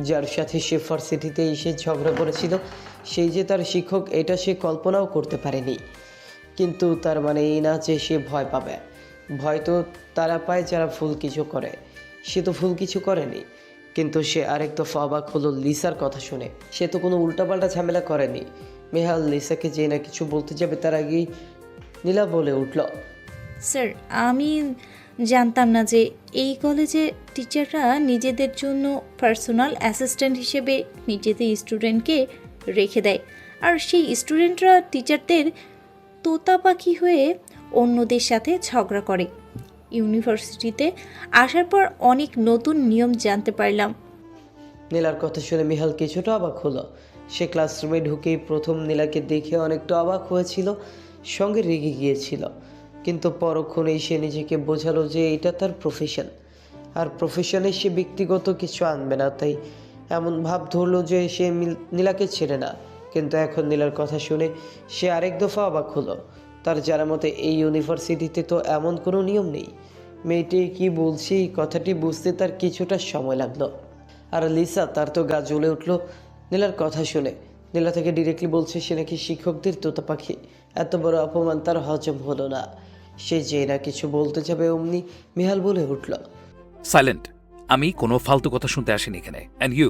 যার সাথে সে ভার্সিটিতে এসে ঝগড়া করেছিল। সেই যে তার শিক্ষক, এটা সে কল্পনাও করতে পারেনি। কিন্তু তার মানে এই না যে সে ভয় পাবে। ভয় তো তারা পায় যারা ভুল কিছু করে। সে তো ভুল কিছু করেনি। কিন্তু সে আরেক দফা অবাক হলো লিসার কথা শুনে। সে তো কোনো উল্টাপাল্টা ঝামেলা করেনি। মেহাল লিসাকে যে না কিছু বলতে যাবে তার আগেই নীলা বলে উঠল। স্যার, আমি জানতাম না যে এই কলেজে টিচাররা নিজেদের জন্য পার্সোনাল অ্যাসিস্ট্যান্ট হিসেবে নিজেদের স্টুডেন্টকে রেখে দেয়, আর সেই স্টুডেন্টরা টিচারদের তোতা পাখি হয়ে অন্যদের সাথে ঝগড়া করে। ইউনিভার্সিটিতে আসার পর অনেক নতুন নিয়ম জানতে পারলাম। নীলার কথা শুনে মিহাল কিছুটা অবাক হলো। সে ক্লাসরুমে ঢুকেই প্রথম নীলাকে দেখে অনেকটা অবাক হয়েছিল, সঙ্গে রেগে গিয়েছিল। কিন্তু পরক্ষণেই সে নিজেকে বোঝালো যে এটা তার প্রফেশন, আর প্রফেশনে সে ব্যক্তিগত কিছু আনবে না। তাই এমন ভাব ধরলো যে সে নীলাকে ছেড়ে না। কিন্তু এখন নীলার কথা শুনে সে আরেক দফা অবাক হলো। তার জানার মতে এই ইউনিভার্সিটিতে তো এমন কোনো নিয়ম নেই। মেয়েটি কি বলছে এই কথাটি বুঝতে তার কিছুটা সময় লাগলো। আর লিসা, তার তো গা জ্বলে উঠলো নীলার কথা শুনে। নীলা থেকে ডিরেক্টলি বলছে সে নাকি শিক্ষকদের তোতা পাখি। এত বড় অপমান তার হজম হলো না। সে যে না কিছু বলতে যাবে অমনি মিহাল বলে উঠল। সাইলেন্ট। আমি কোনো ফালতু কথা শুনতে আসিনি এখানে। And you?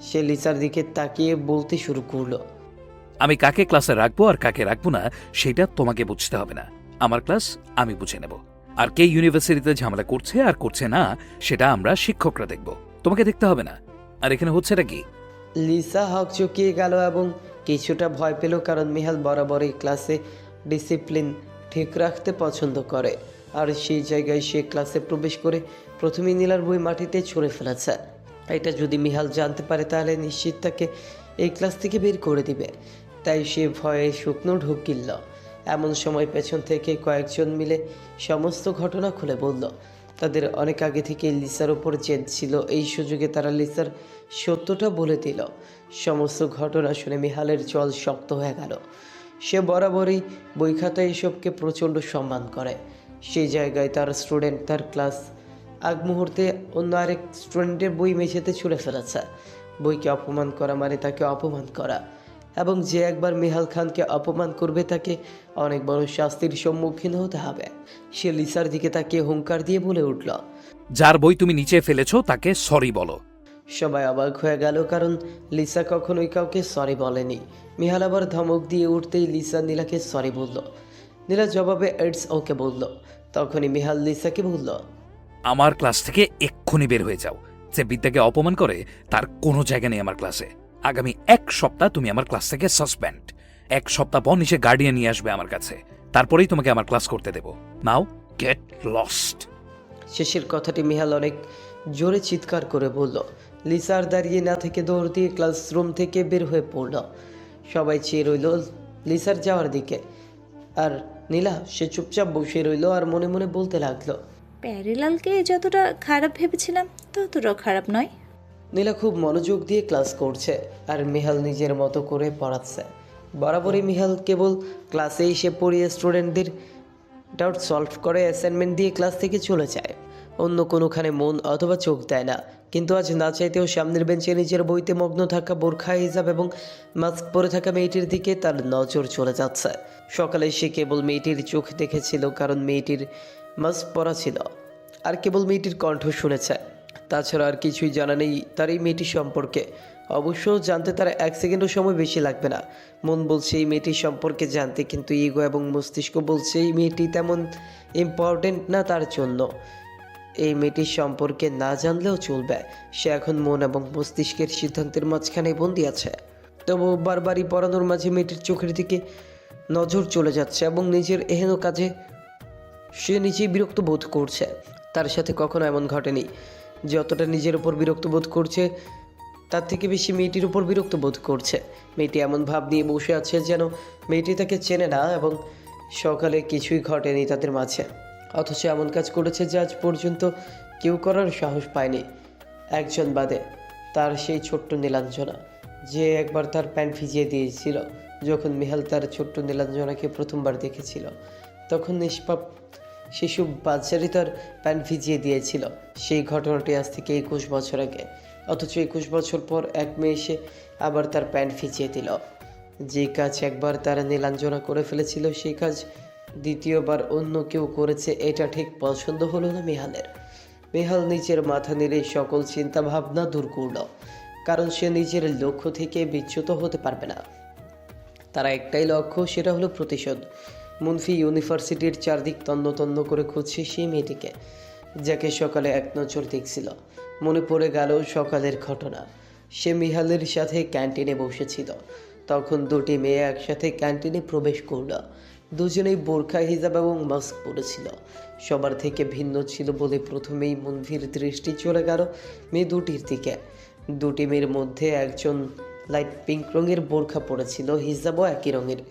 সে লিসার দিকে তাকিয়ে বলতে শুরু করলো। আমি কাকে ক্লাসে রাখবো আর কাকে রাখবো না সেটা তোমাকে বুঝতে হবে না। আমার ক্লাস আমি বুঝে নেব। আর কে ইউনিভার্সিটিতে ঝামেলা করছে আর করছে না সেটা আমরা শিক্ষকরা দেখব, তোমাকে দেখতে হবে না। আর এখানে হচ্ছেটা কি? লিসা হক চকিয়ে গেল এবং কিছুটা ভয় পেল, কারণ মিহাল বরাবরই ক্লাসে ডিসিপ্লিন ঠিক রাখতে পছন্দ করে। আর সেই জায়গায় সে ক্লাসে প্রবেশ করে প্রথমেই নীলার বই মাটিতে ছুঁড়ে ফেলেছে। এটা যদি মিহাল জানতে পারে তাহলে নিশ্চিত তাকে এই ক্লাস থেকে বের করে দিবে। তাই সে ভয়ে শুকনো ঢোক গিলল। এমন সময় পেছন থেকে কয়েকজন মিলে সমস্ত ঘটনা খুলে বলল। তাদের অনেক আগে থেকে লিসার ওপর জেদ ছিল, এই সুযোগে তারা লিসার সত্যটা বলে দিল। সমস্ত ঘটনা শুনে মিহালের জল শক্ত হয়ে গেল। সে বরাবরই বই খাতায় এসবকে প্রচণ্ড সম্মান করে। সেই জায়গায় তার স্টুডেন্ট তার ক্লাস আগ মুহূর্তে অন্য আরেক স্টুডেন্টের বই মেঝেতে ছুঁড়ে ফেলেছে। বইকে অপমান করা মানে তাকে অপমান করা, এবং যে একবার মিহাল খানকে অপমান করবে তাকে অনেক বড় শাস্তির সম্মুখীন হতে হবে। সে লিসার দিকে তাকিয়ে হুঙ্কার দিয়ে বলে উঠল, যার বই তুমি নিচে ফেলেছো তাকে সরি বলো। সবাই অবাক হয়ে গেল, কারণ লিসা কখনোই কাউকে সরি বলেনি। মিহাল আবার ধমক দিয়ে উঠতেই লিসা নীলাকে সরি বলল। নীলা জবাবে ইটস ওকে বলল। তখনই মিহাল লিসাকে বলল, আমার ক্লাস থেকে এক্ষুনি বের হয়ে যাও। যে বিদ্যাকে অপমান করে তার কোনো জায়গা নেই আমার ক্লাসে। আগামী 1 সপ্তাহ তুমি আমার ক্লাস থেকে সাসপেন্ড। 1 সপ্তাহ পর নিচে গার্ডিয়ান নিয়ে আসবে আমার কাছে, তারপরেই তোমাকে আমার ক্লাস করতে দেব। নাও গেট লস্ট। শেষের কথাটি মিহাল অনেক জোরে চিৎকার করে বলল। লিসা আর দাঁড়িয়ে না থেকে দৌড় দিয়ে ক্লাসরুম থেকে বের হয়ে পড়ল। সবাই চেয়ে রইল লিসার যাওয়ার দিকে, আর নীলা সে চুপচাপ বসে রইল আর মনে মনে বলতে লাগলো, প্যারিলালকে যতটা খারাপ ভেবেছিলাম ততটাও খারাপ নয়। নীলা খুব মনোযোগ দিয়ে ক্লাস করছে আর মিহাল নিজের মতো করে পড়াচ্ছে। বরাবরই মিহাল কেবল ক্লাসে এসে পড়িয়ে স্টুডেন্টদের ডাউট সলভ করে অ্যাসাইনমেন্ট দিয়ে ক্লাস থেকে চলে যায়। অন্য কোনোখানে মন অথবা চোখ দেয় না। কিন্তু আজ না চাইতেও সামনের বেঞ্চে নিজের বইতে মগ্ন থাকা বোরখা হিজাব এবং মাস্ক পরে থাকা মেয়েটির দিকে তার নজর চলে যাচ্ছে। সকালে সে কেবল মেয়েটির চোখ দেখেছিল, কারণ মেয়েটির মাস্ক পরা ছিল, আর কেবল মেয়েটির কণ্ঠ শুনেছে। তাছাড়া আর কিছুই জানা নেই তার এই মেয়েটির সম্পর্কে। অবশ্য জানতে তার 1 সেকেন্ডও সময় বেশি লাগবে না। মন বলছে এই মেয়েটির সম্পর্কে জানতে, কিন্তু ইগো এবং মস্তিষ্ক বলছে এই মেয়েটি তেমন ইম্পর্টেন্ট না তার জন্য। এই মেয়েটির সম্পর্কে না জানলেও চলবে। সে এখন মন এবং মস্তিষ্কের সিদ্ধান্তের মাঝখানে বন্দি আছে। তবু বারবারই পড়ানোর মাঝে মেয়েটির চোখের দিকে নজর চলে যাচ্ছে এবং নিজের এহেন কাজে সে নিজেই বিরক্ত বোধ করছে। তার সাথে কখনো এমন ঘটেনি। যতটা নিজের উপর বিরক্ত বোধ করছে তার থেকে বেশি মেয়েটির উপর বিরক্ত বোধ করছে। মেয়েটি এমন ভাব নিয়ে বসে আছে যেন মেয়েটি তাকে চেনে না এবং সকালে কিছুই ঘটেনি তাদের মাঝে। অথচ এমন কাজ করেছে যে আজ পর্যন্ত কেউ করার সাহস পায়নি, একজন বাদে, তার সেই ছোট্ট নীলাঞ্জনা, যে একবার তার প্যান্ট ভিজিয়ে দিয়েছিল। যখন মিহাল তার ছোট্ট নীলাঞ্জনাকে প্রথমবার দেখেছিল তখন নিষ্পাপ শিশু বাচ্চারই তার প্যান্ট ভিজিয়ে দিয়েছিল। সেই ঘটনাটি আজ থেকে 21 বছর আগে। অথচ 21 বছর পর এক মেয়ে এসে আবার তার প্যান্ট ভিজিয়ে দিল। যে কাজ একবার তারা নীলাঞ্জনা করে ফেলেছিল সেই কাজ দ্বিতীয়বার অন্য কেউ করেছে, এটা ঠিক পছন্দ হলো না মিহালের। মিহাল নিজের মাথা নেড়ে সকল চিন্তা ভাবনা দূর করল, কারণ সে নিজের লক্ষ্য থেকে বিচ্যুত হতে পারবে না। তারা একটাই লক্ষ্য, সেটা হলো প্রতিশোধ। মুনফি ইউনিভার্সিটির চারদিক তন্ন তন্ন করে খুঁজছে সেই মেয়েটিকে, যাকে সকালে এক নজর দেখছিল। মনে পড়ে গেল সকালের ঘটনা। সে মিহালের সাথে ক্যান্টিনে বসেছিল। তখন দুটি মেয়ে একসাথে ক্যান্টিনে প্রবেশ করল। দুজনেই বোরখা হিজাব এবং মাস্ক পরেছিল। সবার থেকে ভিন্ন ছিল বলে প্রথমেই মুনফির দৃষ্টি চলে গেল মেয়ে দুটির দিকে। দুটি মেয়ের মধ্যে একজন লাইট পিঙ্ক রঙের বোরখা পরেছিল, হিজাবও একই রঙের।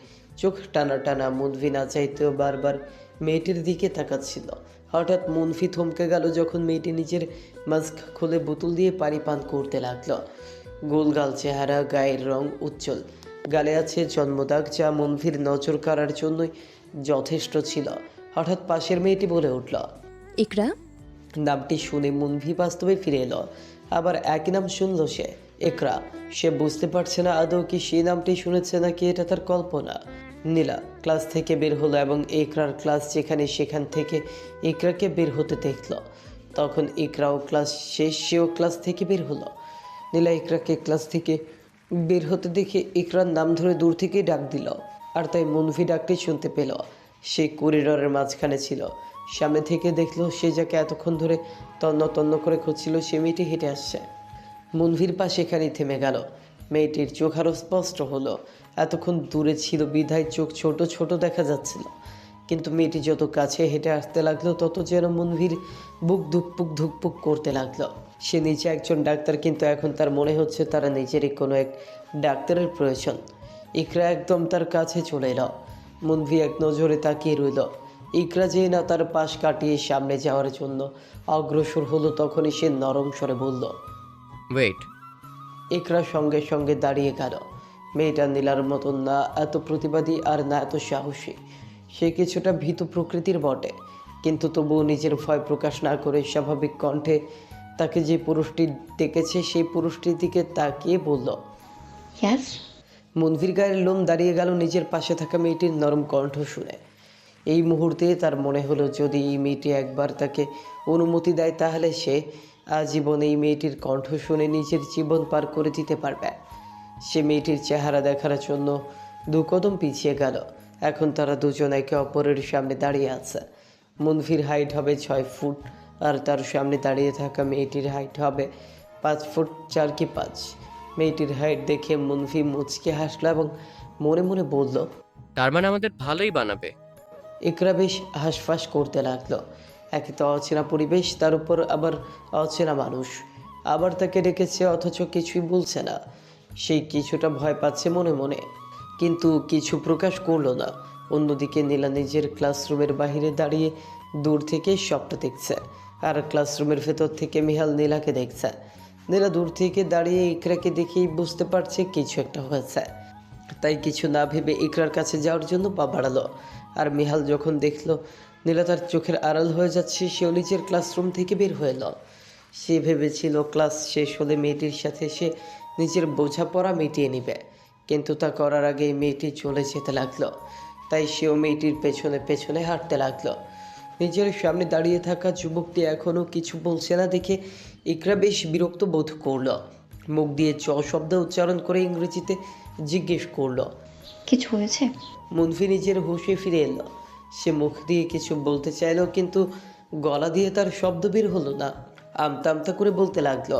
চোখ টানা টানা। মুনফি না চাইতেও বারবার মেয়েটির দিকে তাকাচ্ছিল। হঠাৎ মুনফি থমকে গেল যখন মেয়েটি নিজের মাস্ক খুলে বোতল দিয়ে পানি পান করতে লাগলো। গোলগাল চেহারা, গায়ের রং উজ্জ্বল, গালে আছে জন্মদাগ, যা মুনফির নজর কাড়ার জন্যই যথেষ্ট ছিল। হঠাৎ পাশের মেয়েটি বলে উঠল, ইকরা। নামটি শুনে মুনফি বাস্তবে ফিরে এলো। আবার একই নাম শুনল সে, ইকরা। সে বুঝতে পারছে না আদৌ কি সেই নামটি শুনেছে নাকি এটা তার কল্পনা। নীলা ক্লাস থেকে বের হলো এবং ইকরার ক্লাস যেখানে সেখান থেকে ইকরাকে বের হতে দেখল। তখন ইকরাও ক্লাস শেষ, সেও ক্লাস থেকে বের হলো। নীলা ইকরাকে ক্লাস থেকে বের হতে দেখে ইকরার নাম ধরে দূর থেকেই ডাক দিল, আর তাই মুনফি ডাকটি শুনতে পেল। সে করিডোরের মাঝখানে ছিল। সামনে থেকে দেখলো সে যাকে এতক্ষণ ধরে তন্ন তন্ন করে খুঁজছিল সে মেয়েটি হেঁটে আসছে। মুনফির পা সেখানেই থেমে গেল। মেয়েটির চোখ আরও স্পষ্ট হলো। এতক্ষণ দূরে ছিল বিধায় চোখ ছোট ছোট দেখা যাচ্ছিল। কিন্তু মেয়েটি যত কাছে হেঁটে আসতে লাগলো তত যেন মনভীর বুক ধুকপুক ধুকপুক করতে লাগলো। সে নিচে একজন ডাক্তার, কিন্তু এখন তার মনে হচ্ছে তারা নিজেরই কোনো এক ডাক্তারের প্রয়োজন। ইকরা একদম তার কাছে চলে এলো। মনভি এক নজরে তাকিয়ে রইল। ইকরা যেই না তার পাশ কাটিয়ে সামনে যাওয়ার জন্য অগ্রসর হলো, তখনই সে নরম স্বরে বলল, ওয়েট। ইকরা সঙ্গে সঙ্গে দাঁড়িয়ে গেল। মেয়েটা নীলার মতন না এত প্রতিবাদী আর না এত সাহসী। সে কিছুটা ভীতু প্রকৃতির বটে, কিন্তু তবুও নিজের ভয় প্রকাশ না করে স্বাভাবিক কণ্ঠে তাকে যে পুরুষটি ডেকেছে সেই পুরুষটির দিকে তাকিয়ে বলল, ইয়াস। মনভীর গায়ের লোম দাঁড়িয়ে গেল নিজের পাশে থাকা মেয়েটির নরম কণ্ঠ শুনে। এই মুহূর্তে তার মনে হলো যদি এই মেয়েটি একবার তাকে অনুমতি দেয় তাহলে সে আজীবন এই মেয়েটির কণ্ঠ শুনে নিজের জীবন পার করে দিতে পারবে। সে মেয়েটির চেহারা দেখার জন্য 2 কদম পিছিয়ে গেল। এখন তারা দুজন একে অপরের সামনে দাঁড়িয়ে আছে। মনভীর হাইট হবে 6 ফুট আর তার সামনে দাঁড়িয়ে থাকা মেয়েটির হাইট হবে 5 ফুট 4 কি 5। মেয়েটির হাইট দেখে মনভি মুচকে হাসল এবং মনে মনে বলল, তার মানে আমাদের ভালোই বানাবে। ইকরা বেশ হাঁসফাঁস করতে লাগলো। একে তো অচেনা পরিবেশ, তার উপর আবার অচেনা মানুষ, আবার তাকে ডেকেছে অথচ কিছুই বলছে না। সেই কিছুটা ভয় পাচ্ছে মনে মনে, কিন্তু কিছু প্রকাশ করলো না। অন্যদিকে নীলা নিজের ক্লাসরুমের বাইরে দাঁড়িয়ে দূর থেকে সবটা দেখছে, আর ক্লাসরুমের ভেতর থেকে মিহাল নীলাকে দেখছে। নীলা দূর থেকে দাঁড়িয়ে ইকরাকে দেখেই বুঝতে পারছে কিছু একটা হয়েছে, তাই কিছু না ভেবে ইকরার কাছে যাওয়ার জন্য পা বাড়ালো। আর মিহাল যখন দেখলো নীলা তার চোখের আড়াল হয়ে যাচ্ছে, সেও নিজের ক্লাসরুম থেকে বের হয়ে এলো। সে ভেবেছিল ক্লাস শেষ হলে মেয়েটির সাথে সে নিজের বোঝাপড়া মিটিয়ে নেবে, কিন্তু তা করার আগেই মেয়েটি চলে যেতে লাগলো। তাই সেও মেয়েটির পেছনে পেছনে হাঁটতে লাগলো। নিজের সামনে দাঁড়িয়ে থাকা যুবকটি এখনও কিছু বলছে না দেখে ইকরা বেশ বিরক্ত বোধ করলো। মুখ দিয়ে চ শব্দ উচ্চারণ করে ইংরেজিতে জিজ্ঞেস করলো, কিছু হয়েছে? মনভি নিজের হুঁশে ফিরে এলো। সে মুখ দিয়ে কিছু বলতে চাইলো, কিন্তু গলা দিয়ে তার শব্দ বের হলো না। আমতা আমতা করে বলতে লাগলো,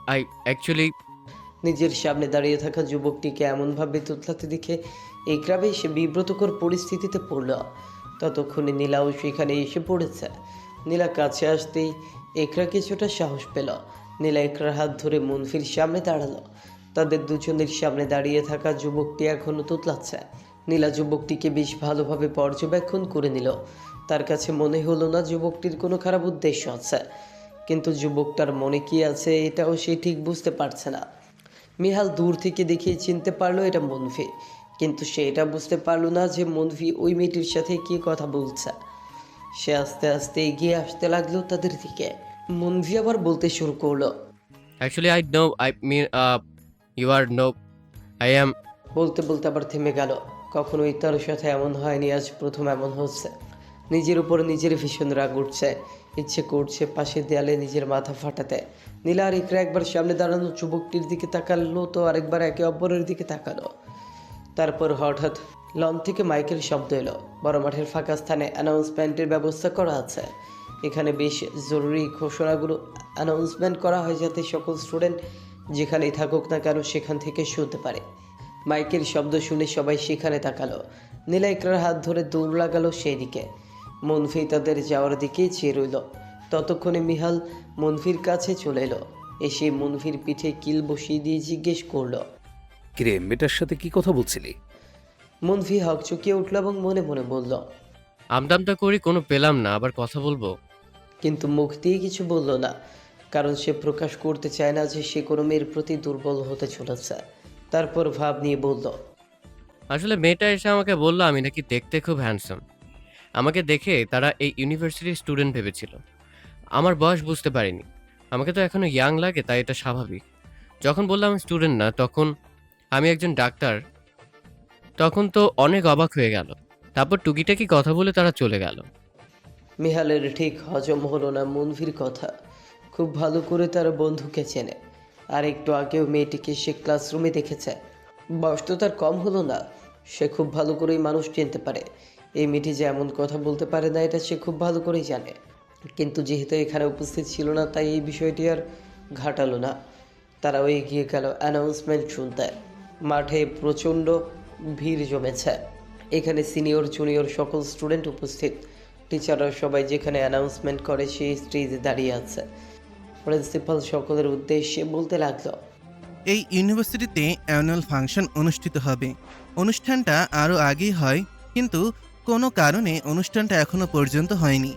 আই অ্যাকচুয়ালি। নিজের সামনে দাঁড়িয়ে থাকা যুবকটিকে এমনভাবে তুতলাতে দেখে ইকরা বেশ বিব্রতকর পরিস্থিতিতে পড়ল। ততক্ষণে নীলাও সেখানে এসে পড়েছে। নীলা কাছে আসতেই ইকরা কিছুটা সাহস পেল। নীলা ইকরার হাত ধরে মনফির সামনে দাঁড়ালো। তাদের দুজনের সামনে দাঁড়িয়ে থাকা যুবকটি এখনও তুতলাচ্ছে। নীলা যুবকটিকে বেশ ভালোভাবে পর্যবেক্ষণ করে নিল। তার কাছে মনে হলো না যুবকটির কোনো খারাপ উদ্দেশ্য আছে, কিন্তু যুবকটার মনে কি আছে এটাও সে ঠিক বুঝতে পারছে না। মিহাল দূর থেকে দেখেই চিনতে পারলো এটা মনভি, কিন্তু সে এটা বুঝতে পারলো না যে মনভি ওই মেয়েটির সাথে কি কথা বলছে। সে আস্তে আস্তে এগিয়ে আসতে লাগলো তাদের দিকে। মনভি আবার বলতে শুরু করলো, actually I mean you are no I am. বলতে বলতে আবার থেমে গেল। কখনোই তার সাথে এমন হয়নি, আজ প্রথম এমন হচ্ছে। নিজের উপর নিজের ভীষণ রাগ উঠছে, ইচ্ছে করছে পাশের দেয়ালে নিজের মাথা ফাটাতে। নীলা আর ইকরা একবার সামনে দাঁড়ানো যুবকটির দিকে তাকালো, তো আরেকবার একে অপরের দিকে তাকালো। তারপর হঠাৎ লন থেকে মাইকের শব্দ এলো। বড় মাঠের ফাঁকা স্থানে অ্যানাউন্সমেন্টের ব্যবস্থা করা আছে। এখানে বেশ জরুরি ঘোষণাগুলো অ্যানাউন্সমেন্ট করা হয় যাতে সকল স্টুডেন্ট যেখানেই থাকুক না কেন সেখান থেকে শুনতে পারে। মাইকের শব্দ শুনে সবাই সেখানে তাকালো। নীলা ইকরার হাত ধরে দৌড় লাগালো সেই দিকে। মনভি তাদের যাওয়ার দিকেই চেয়ে রইল। ততক্ষণে মিহাল মনভির কাছে চলে এলো। এসে মনভির পিঠে কিল বসিয়ে দিয়ে জিজ্ঞেস করলো, কিরে, মেয়েটার সাথে কি কথা বলছিলি? মনভি হকচকিয়ে উঠল এবং মনে মনে বলল, আমদামটা করি কোনো পেলাম না, আবার কথা বলবো। কিন্তু মুখ দিয়ে কিছু বলল না, কারণ সে প্রকাশ করতে চায় না যে সে কোনো মেয়ের প্রতি দুর্বল হতে চলেছে। তারপর ভাব নিয়ে বলল, আসলে মেয়েটা এসে আমাকে বললো আমি নাকি দেখতে খুব হ্যান্ডসাম। আমাকে দেখে তারা এই ইউনিভার্সিটির স্টুডেন্ট ভেবেছিল। আমার বয়স বুঝতে পারিনি, আমাকে তো এখনো ইয়াং লাগে, তাই এটা স্বাভাবিক। যখন বললাম আমি স্টুডেন্ট না, তখন আমি একজন ডাক্তার, তখন তো অনেক অবাক হয়ে গেল। তারপর টুকিটাকি কথা বলে তারা চলে গেল। মিহালের ঠিক হজম হলো না মনভির কথা। খুব ভালো করে তার বন্ধুকে চেনে, আর একটু আগেও মেয়েটিকে সে ক্লাসরুমে দেখেছে। বয়স তো তার কম হলো না, সে খুব ভালো করেই মানুষ চিনতে পারে। এই মেয়েটি যে এমন কথা বলতে পারে না এটা সে খুব ভালো করেই জানে, কিন্তু যেহেতু এখানে উপস্থিত ছিল না তাই এই বিষয়টি আর ঘাটালো না। তারাও এগিয়ে গেল অ্যানাউন্সমেন্ট শুনতে। মাঠে প্রচণ্ড ভিড় জমেছে। এখানে সিনিয়র জুনিয়র সকল স্টুডেন্ট উপস্থিত। টিচাররা সবাই যেখানে অ্যানাউন্সমেন্ট করে সেই স্টেজে দাঁড়িয়ে আছে। প্রিন্সিপাল সকলের উদ্দেশ্যে বলতে লাগলো, এই ইউনিভার্সিটিতে অ্যানুয়াল ফাংশন অনুষ্ঠিত হবে। অনুষ্ঠানটা আরও আগেই হয়, কিন্তু কোনো কারণে অনুষ্ঠানটা এখনো পর্যন্ত হয়নি।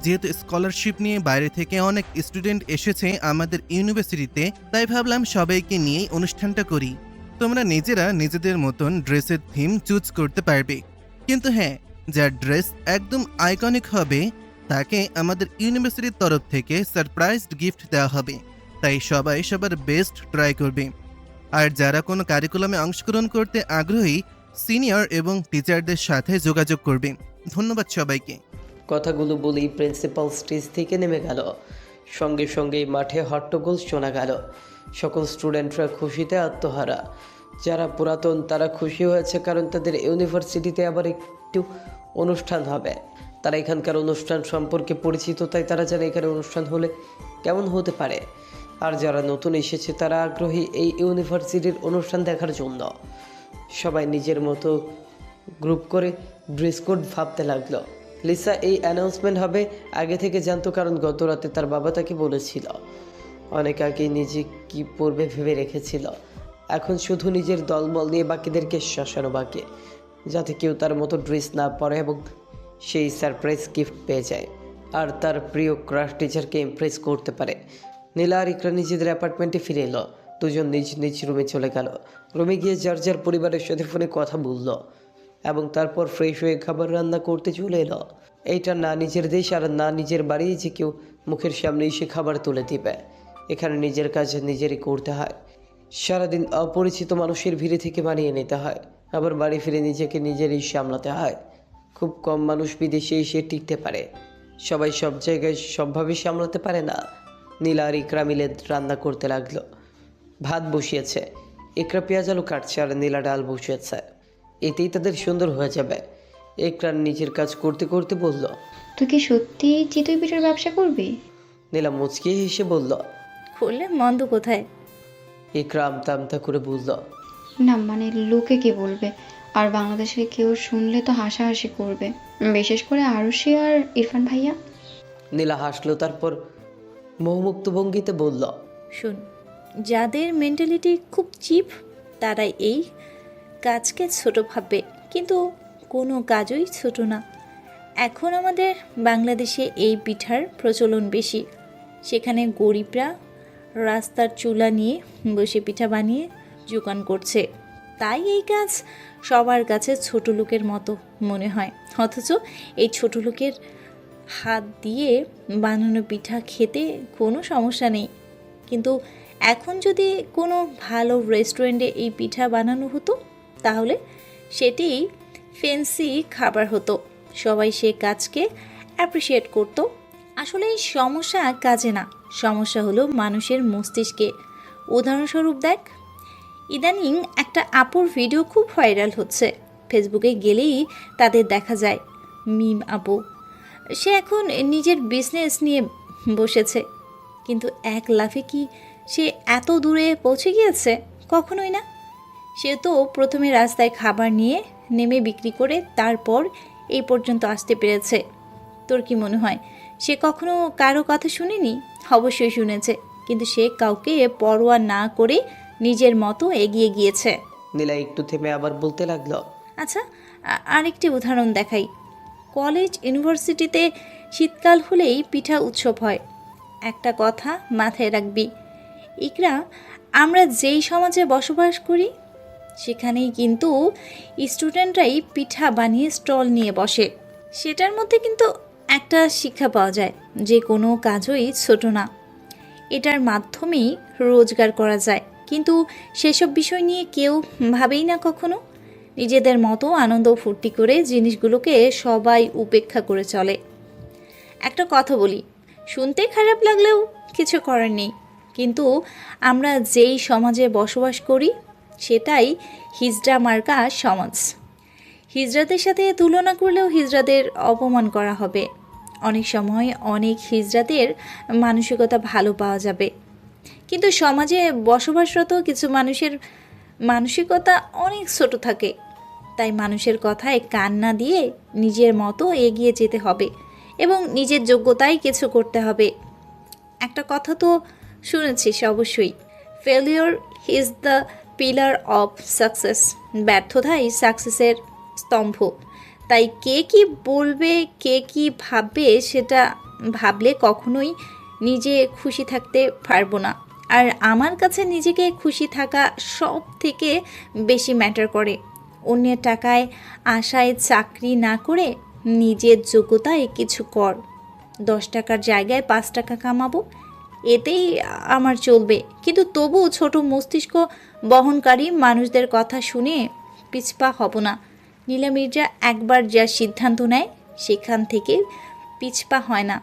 যেহেতু স্কলারশিপ নিয়ে বাইরে থেকে অনেক স্টুডেন্ট এসেছে আমাদের ইউনিভার্সিটিতে, তাই ভাবলাম সবাইকে নিয়েই অনুষ্ঠানটা করি। তোমরা নিজেরা নিজেদের মতন ড্রেসের থিম চুজ করতে পারবে, কিন্তু হ্যাঁ, যার ড্রেস একদম আইকনিক হবে তাকে আমাদের ইউনিভার্সিটির তরফ থেকে সারপ্রাইজ গিফট দেওয়া হবে। তাই সবাই সবার বেস্ট ট্রাই করবে। আর যারা কোনো কারিকুলামে অংশগ্রহণ করতে আগ্রহী, সিনিয়র এবং টিচারদের সাথে যোগাযোগ করবে। ধন্যবাদ সবাইকে। কথাগুলো বলেই প্রিন্সিপাল স্টেজ থেকে নেমে গেল। সঙ্গে সঙ্গেই মাঠে হট্টগোল শোনা গেল। সকল স্টুডেন্টরা খুশিতে আত্মহারা। যারা পুরাতন তারা খুশি হয়েছে, কারণ তাদের ইউনিভার্সিটিতে আবার একটু অনুষ্ঠান হবে। তারা এখানকার অনুষ্ঠান সম্পর্কে পরিচিত, তাই তারা জানে এখানে অনুষ্ঠান হলে কেমন হতে পারে। আর যারা নতুন এসেছে তারা আগ্রহী এই ইউনিভার্সিটির অনুষ্ঠান দেখার জন্য। সবাই নিজের মতো গ্রুপ করে ড্রেস কোড ভাবতে লাগলো। লিসা এই অ্যানাউন্সমেন্ট হবে আগে থেকে জানতো, কারণ গত রাতে তার বাবা তাকে বলেছিল। অনেক আগেই নিজে কি পরবে ভেবে রেখেছিল। এখন শুধু নিজের দলবল নিয়ে বাকিদেরকে শাসানো বাকি, যাতে কেউ তার মতো ড্রেস না পরে এবং সেই সারপ্রাইজ গিফট পেয়ে যায় আর তার প্রিয় ক্রাশ টিচারকে ইমপ্রেস করতে পারে। নীলা আর ইকরা নিজেদের অ্যাপার্টমেন্টে ফিরে এলো। দুজন নিজ নিজ রুমে চলে গেল। রুমে গিয়ে যার যার পরিবারের সাথে ফোনে কথা বলল এবং তারপর ফ্রেশ হয়ে খাবার রান্না করতে চলে এলো। এইটা না নিজের দেশ আর না নিজের বাড়ি যে কেউ মুখের সামনে এসে খাবার তুলে দিবে। এখানে নিজের কাজ নিজেরই করতে হয়। সারাদিন অপরিচিত মানুষের ভিড়ে থেকে মানিয়ে নিতে হয়, আবার বাড়ি ফিরে নিজেকে নিজেরই সামলাতে হয়। খুব কম মানুষ বিদেশে এসে টিকতে পারে। সবাই সব জায়গায় সবভাবে সামলাতে পারে না। নীলা আর ইকরা মিলে রান্না করতে লাগলো। ভাত বসিয়েছে, ইকরা পেঁয়াজ আলু কাটছে আর নীলা ডাল বসিয়েছে। এতেই তাদের সুন্দর হয়ে যাবে। ইকরা নিজের কাজ করতে করতে বলল, তুই কি সত্যি চিতই পিঠার ব্যবসা করবি? নীলা মুচকি হেসে বলল, করলে মন্দ কোথায়? ইকরা আমতা আমতা করে বলল, না মানে লোকে কি বলবে, আর বাংলাদেশে কেউ শুনলে তো হাসাহাসি করবে, বিশেষ করে আরুষি আর ইরফান ভাইয়া। নীলা হাসলো, তারপর মোহমুক্ত ভঙ্গিতে বলল, শুন, যাদের মেন্টালিটি খুব চিপ তারাই এই কাজকে ছোট ভাববে, কিন্তু কোনো কাজই ছোট না। এখন আমাদের বাংলাদেশে এই পিঠার প্রচলন বেশি। সেখানে গরিবরা রাস্তার চুলা নিয়ে বসে পিঠা বানিয়ে জোগান করছে, তাই এই কাজ সবার কাছে ছোট লোকের মতো মনে হয়। অথচ এই ছোট লোকের হাত দিয়ে বানানো পিঠা খেতে কোনো সমস্যা নেই। কিন্তু এখন যদি কোনো ভালো রেস্টুরেন্টে এই পিঠা বানানো হতো তাহলে সেটি ফ্যান্সি খাবার হতো, সবাই সে কাজকে অ্যাপ্রিসিয়েট করতো। আসলে এই সমস্যা কাজে না, সমস্যা হলো মানুষের মস্তিষ্কে। উদাহরণস্বরূপ দেখ, ইদানিং একটা আপুর ভিডিও খুব ভাইরাল হচ্ছে, ফেসবুকে গেলেই তাদের দেখা যায়। মিম আপু, সে এখন নিজের বিজনেস নিয়ে বসেছে, কিন্তু এক লাফে কি সে এত দূরে পৌঁছে গিয়েছে? কখনোই না। সে তো প্রথমে রাস্তায় খাবার নিয়ে নেমে বিক্রি করে তারপর এই পর্যন্ত আসতে পেরেছে। তোর কি মনে হয় সে কখনো কারো কথা শুনেনি? অবশ্যই শুনেছে, কিন্তু সে কাউকে পরোয়া না করে নিজের মতো এগিয়ে গিয়েছে। নীলা একটু থেমে আবার বলতে লাগলো, আচ্ছা, আরেকটি উদাহরণ দেখাই। কলেজ ইউনিভার্সিটিতে শীতকাল হলেই পিঠা উৎসব হয়। একটা কথা মাথায় রাখবি ইকরা, আমরা যেই সমাজে বসবাস করি সেখানেই কিন্তু স্টুডেন্টরাই পিঠা বানিয়ে স্টল নিয়ে বসে। সেটার মধ্যে কিন্তু একটা শিক্ষা পাওয়া যায় যে কোনো কাজই ছোট না, এটার মাধ্যমেই রোজগার করা যায়। কিন্তু সেসব বিষয় নিয়ে কেউ ভাবেই না কখনো। নিজেদের মতো আনন্দ ফুর্তি করে জিনিসগুলোকে সবাই উপেক্ষা করে চলে। একটা কথা বলি, শুনতে খারাপ লাগলেও কিছু করার নেই, কিন্তু আমরা যেই সমাজে বসবাস করি সেটাই হিজড়া মার্কা সমাজ। হিজড়াদের সাথে তুলনা করলেও হিজড়াদের অপমান করা হবে। অনেক সময় অনেক হিজড়াদের মানসিকতা ভালো পাওয়া যাবে, কিন্তু সমাজে বসবাসরত কিছু মানুষের মানসিকতা অনেক ছোট থাকে। তাই মানুষের কথায় কান না দিয়ে নিজের মতো এগিয়ে যেতে হবে এবং নিজের যোগ্যতায় কিছু করতে হবে। একটা কথা তো শুনেছিস অবশ্যই, failure is the pillar of success. ব্যর্থতাই সাকসেসের স্তম্ভ। তাই কে কি বলবে, কে কি ভাববে, সেটা ভাবলে কখনোই নিজে খুশি থাকতে পারবো না। আর আমার কাছে নিজেকে খুশি থাকা সব থেকে বেশি ম্যাটার করে। অন্যের টাকায় আশায় চাকরি না করে নিজের যোগ্যতায় কিছু কর। 10 টাকার জায়গায় 5 টাকা কামাবো, এতেই আমার চলবে। কিন্তু তবু ছোট মস্তিষ্ক বহনকারী মানুষদের কথা শুনে পিছপা হব না। নীলা মির্জা একবার যা সিদ্ধান্ত নেয় সেখান থেকে পিছপা হয় না।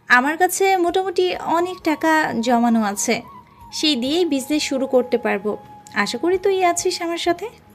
আমার কাছে মোটামুটি অনেক টাকা জমানো আছে, সেই দিয়েই বিজনেস শুরু করতে পারবো। আশা করি তুই আছিস আমার সাথে।